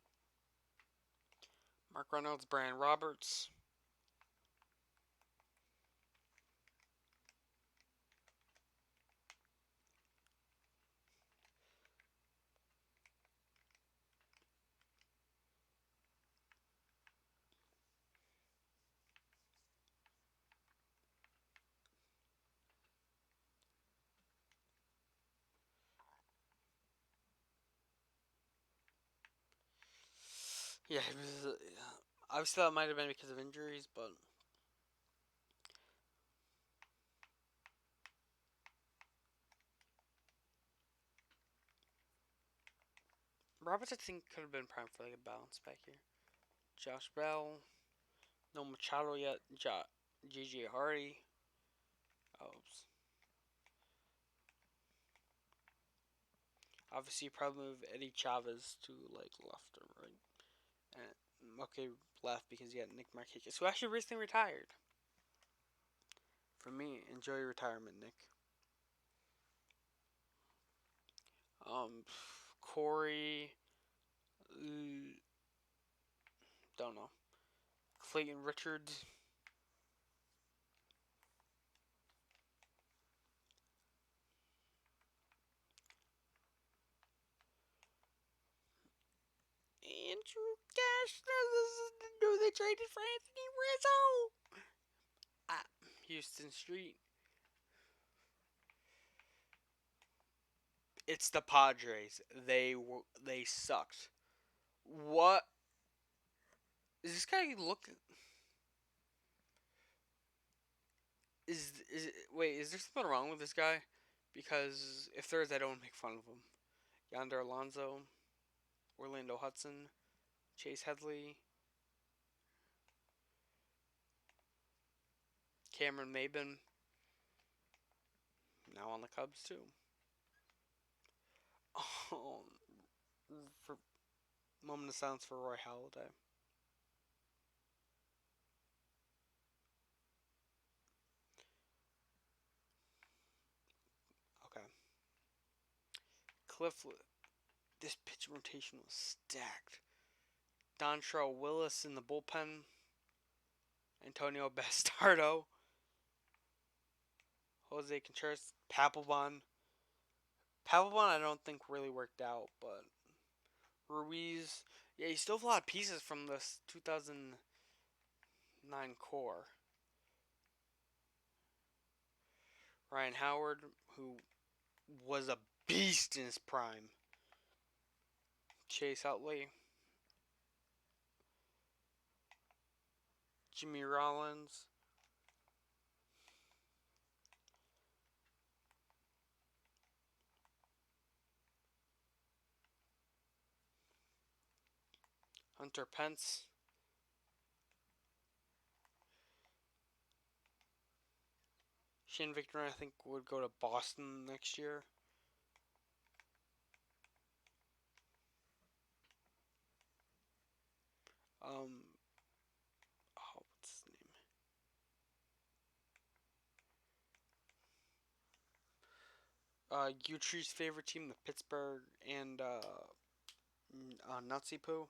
Mark Reynolds, Brian Roberts. Yeah, it was, obviously that might have been because of injuries, but Roberts I think could have been prime for like a bounce back here. Josh Bell, no Machado yet. J.J. Hardy. Oops. Obviously, you probably move Eddie Chavez to like left or right. And, okay, left because you got Nick Markakis, who actually recently retired. For me, enjoy your retirement, Nick. Corey, don't know. Clayton Richards. Andrew Cashner. They traded for Anthony Rizzo. Ah, Houston Street. It's the Padres. They sucked. What is this guy look? Wait? Is there something wrong with this guy? Because if there is, I don't make fun of him. Yonder Alonso, Orlando Hudson, Chase Headley, Cameron Maben, now on the Cubs too. Oh, for moment of silence for Roy Halladay. Okay, Cliff. This pitch rotation was stacked. Dontrell Willis in the bullpen. Antonio Bastardo. Jose Contreras. Papelbon. Papelbon I don't think really worked out, but Ruiz. Yeah, he still have a lot of pieces from this 2009 core. Ryan Howard, who was a beast in his prime. Chase Utley. Jimmy Rollins. Hunter Pence. Shane Victor, I think, would go to Boston next year. What's his name? Utree's favorite team, the Pittsburgh and Nazi Poo.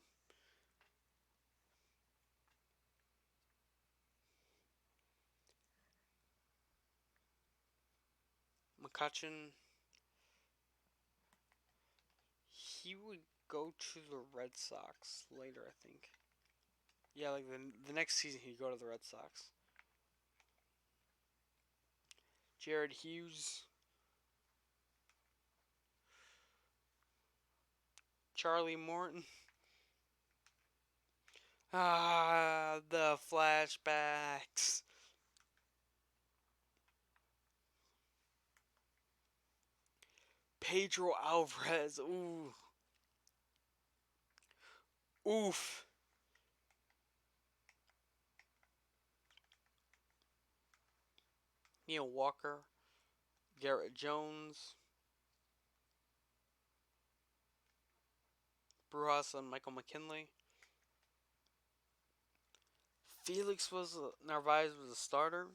McCutcheon. He would go to the Red Sox later, I think. Yeah, like the next season he'd go to the Red Sox. Jared Hughes. Charlie Morton. Ah, the flashbacks. Pedro Alvarez. Ooh. Oof. Neil Walker. Garrett Jones. Brujas and Michael McKinley. Felix Narvaez was a starter.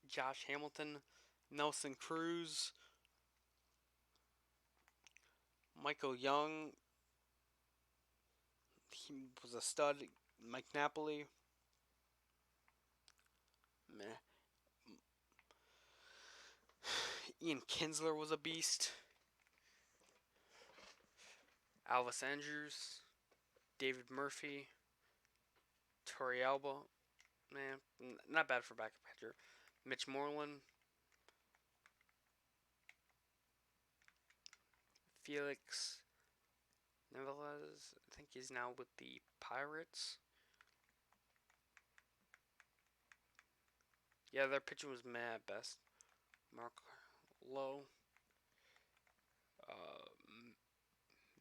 Josh Hamilton, Nelson Cruz, Michael Young. He was a stud. Mike Napoli. Meh. Ian Kinsler was a beast. Alvis Andrews, David Murphy, Torrealba. Man, not bad for backup pitcher. Mitch Moreland, Felix Neveles. I think he's now with the Pirates. Yeah, their pitching was meh at best. Mark Lowe,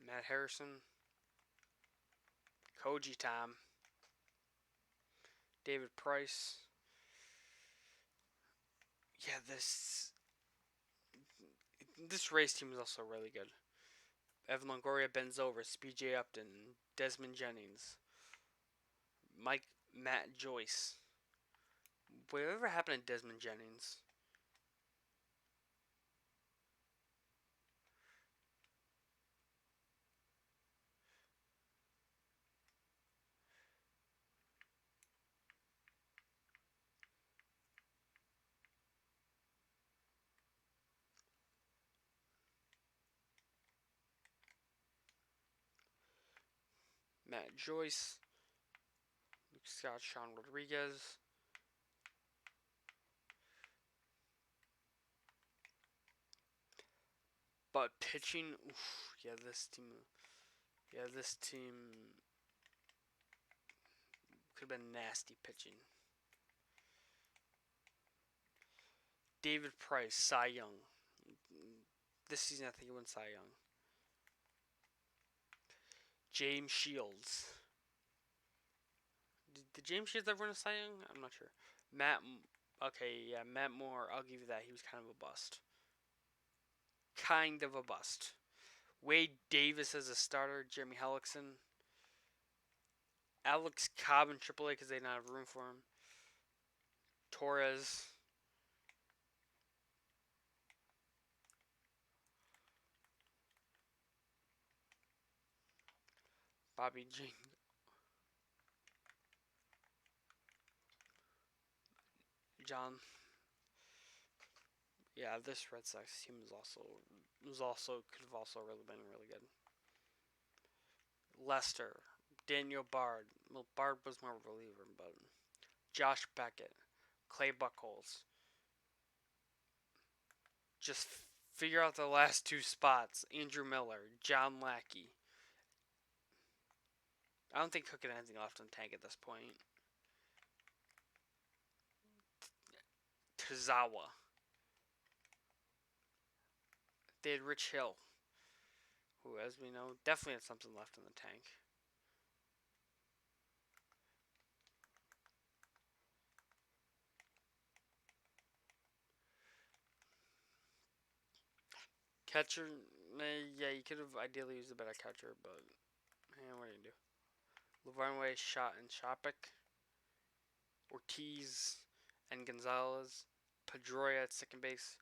Matt Harrison, Koji Time, David Price. Yeah, this race team is also really good. Evan Longoria, Ben Zobrist, B.J. Upton, Desmond Jennings, Matt Joyce. Whatever happened to Desmond Jennings? Matt Joyce, Luke Scott, Sean Rodriguez. But pitching, oof, this team could have been nasty pitching. David Price, Cy Young. This season, I think he won Cy Young. James Shields. Did James Shields ever win a Cy Young? I'm not sure. Matt Moore. I'll give you that. He was kind of a bust. Kind of a bust. Wade Davis as a starter. Jeremy Hellickson. Alex Cobb in AAA because they didn't have room for him. Torres. Bobby G. John. Yeah, this Red Sox team could have also really been really good. Lester, Daniel Bard. Well, Bard was more of a reliever, but Josh Beckett, Clay Buchholz. Just figure out the last two spots. Andrew Miller, John Lackey. I don't think Cook had anything left in the tank at this point. Tozawa. They had Rich Hill, who, as we know, definitely had something left in the tank. Catcher, yeah, you could have ideally used a better catcher, but what do you do? Lavarnway, Shot, and Shopik. Ortiz and Gonzalez. Pedroia at second base.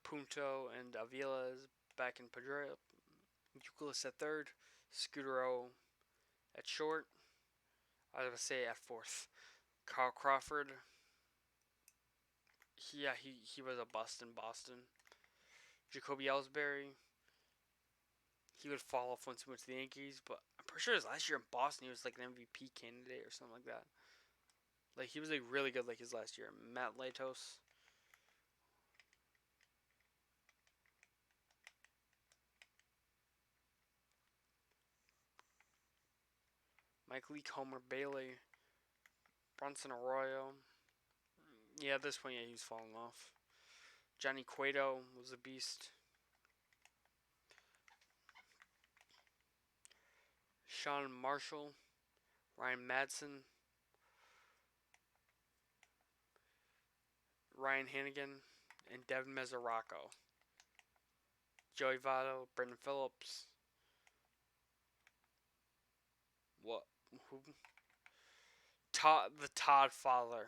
Punto and Avila is back in Pedroia. Euclid at third. Scudero at short. I was going to say at fourth. Carl Crawford. He was a bust in Boston. Jacoby Ellsbury. He would fall off once he went to the Yankees, but I'm pretty sure his last year in Boston he was like an MVP candidate or something like that. Like he was like really good like his last year. Matt Latos. Mike Leake, Homer Bailey. Bronson Arroyo. Yeah, at this point, he was falling off. Johnny Cueto was a beast. Sean Marshall, Ryan Madsen, Ryan Hannigan, and Devin Mesoraco. Joey Votto, Brendan Phillips. What? Who? The Todd Fowler.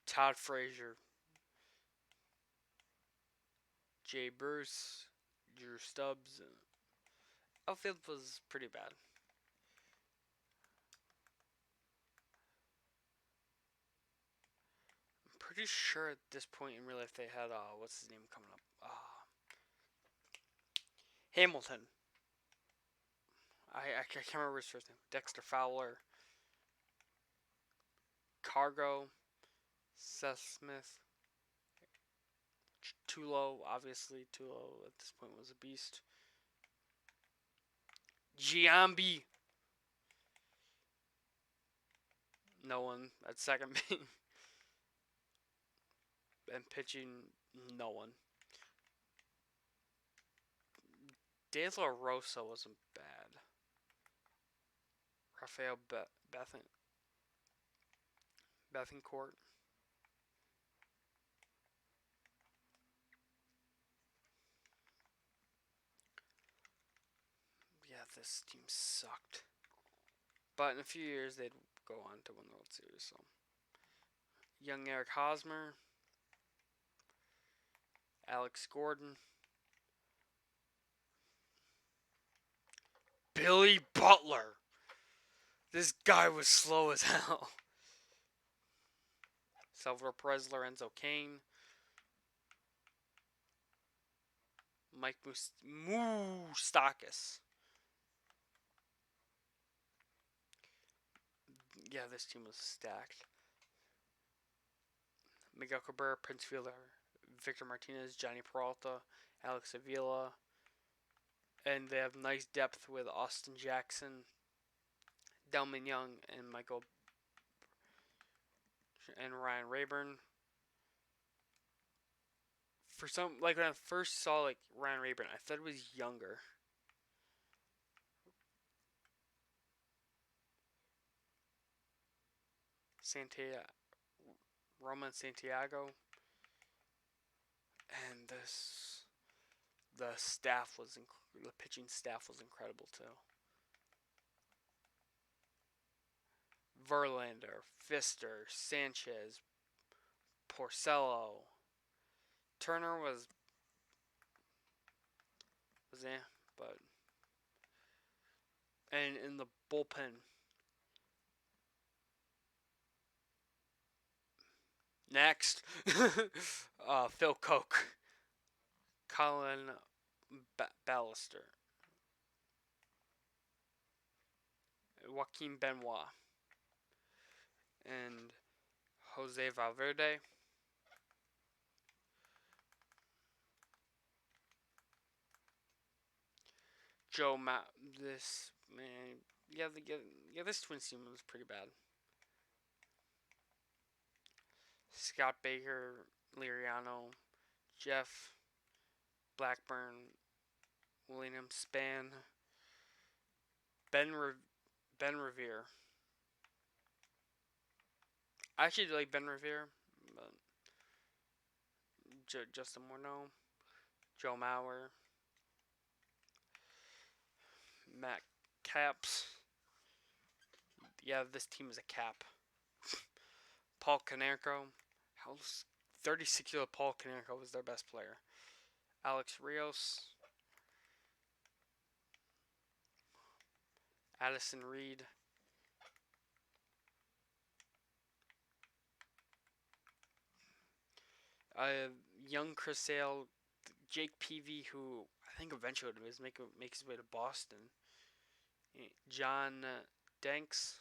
Todd Frazier. Jay Bruce. Drew Stubbs. Outfield was pretty bad. I'm pretty sure at this point in real life they had, what's his name coming up? Hamilton. I can't remember his first name. Dexter Fowler. Cargo. Seth Smith. Tulo, obviously. Tulo at this point was a beast. Giambi. No one at second base. And pitching, no one. De La Rosa wasn't bad. Rafael Bethencourt. Yeah, this team sucked. But in a few years, they'd go on to win the World Series. So, young Eric Hosmer. Alex Gordon. Billy Butler. This guy was slow as hell. Salvador Perez, Lorenzo Cain. Mike Moustakas. Yeah, this team was stacked. Miguel Cabrera, Prince Fielder, Victor Martinez, Johnny Peralta, Alex Avila, and they have nice depth with Austin Jackson, Delman Young, and Michael and Ryan Rayburn. For some, like when I first saw like Ryan Rayburn, I thought he was younger. Santiago, Roman Santiago, and the staff was the pitching staff was incredible too. Verlander, Fister, Sanchez, Porcello, Turner was but and in the bullpen, next, Phil Koch, Colin Ballister, Joaquin Benoit, and Jose Valverde. Joe this man, this Twins team was pretty bad. Scott Baker, Liriano, Jeff Blackburn, William Span, Ben Revere. I actually like Ben Revere, but Justin Morneau, Joe Mauer, Matt Caps. Yeah, this team is a cap. Paul Canerco. How's 36-year-old Paul Canerco was their best player. Alex Rios. Addison Reed. Young Chris Sale. Jake Peavy, who I think eventually would make his way to Boston. John Danks.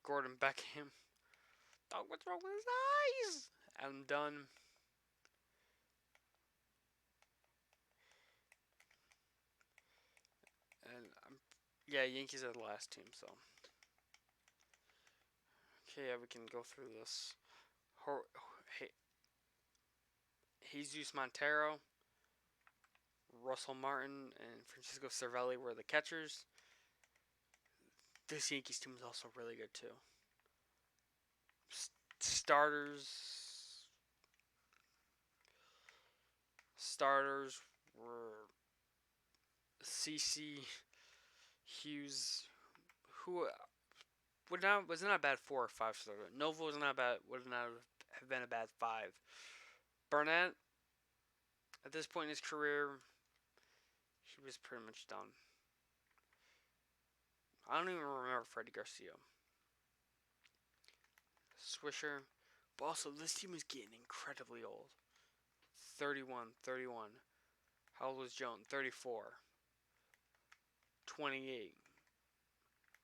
Gordon Beckham. Oh, what's wrong with his eyes? Adam Dunn. And yeah, Yankees are the last team, so. Okay, yeah, we can go through this. Jesus Montero, Russell Martin, and Francisco Cervelli were the catchers. This Yankees team is also really good too. Starters were CC Hughes, who was not a bad 4 or 5 starter. Nova was not bad. Would not have been a bad 5. Burnett, at this point in his career, he was pretty much done. I don't even remember Freddie Garcia. Swisher. But also, this team is getting incredibly old. 31. How old was Jones? 34. 28.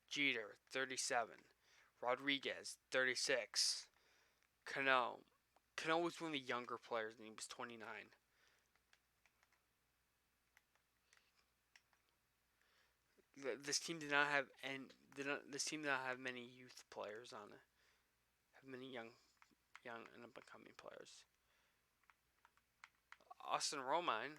Jeter, 37. Rodriguez, 36. Cano. Cano was one of the younger players, and he was 29. This team did not have many youth players on it. Have many young and up and coming players. Austin Romine.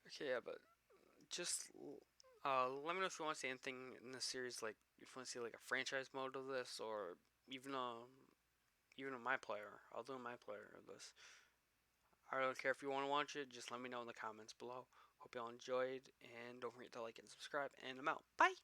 Okay, yeah, but just let me know if you want to see anything in this series, like if you want to see like a franchise mode of this, or even even my player. I'll do my player of this. I don't care if you want to watch it. Just let me know in the comments below. Hope y'all enjoyed, and don't forget to like and subscribe. And I'm out. Bye.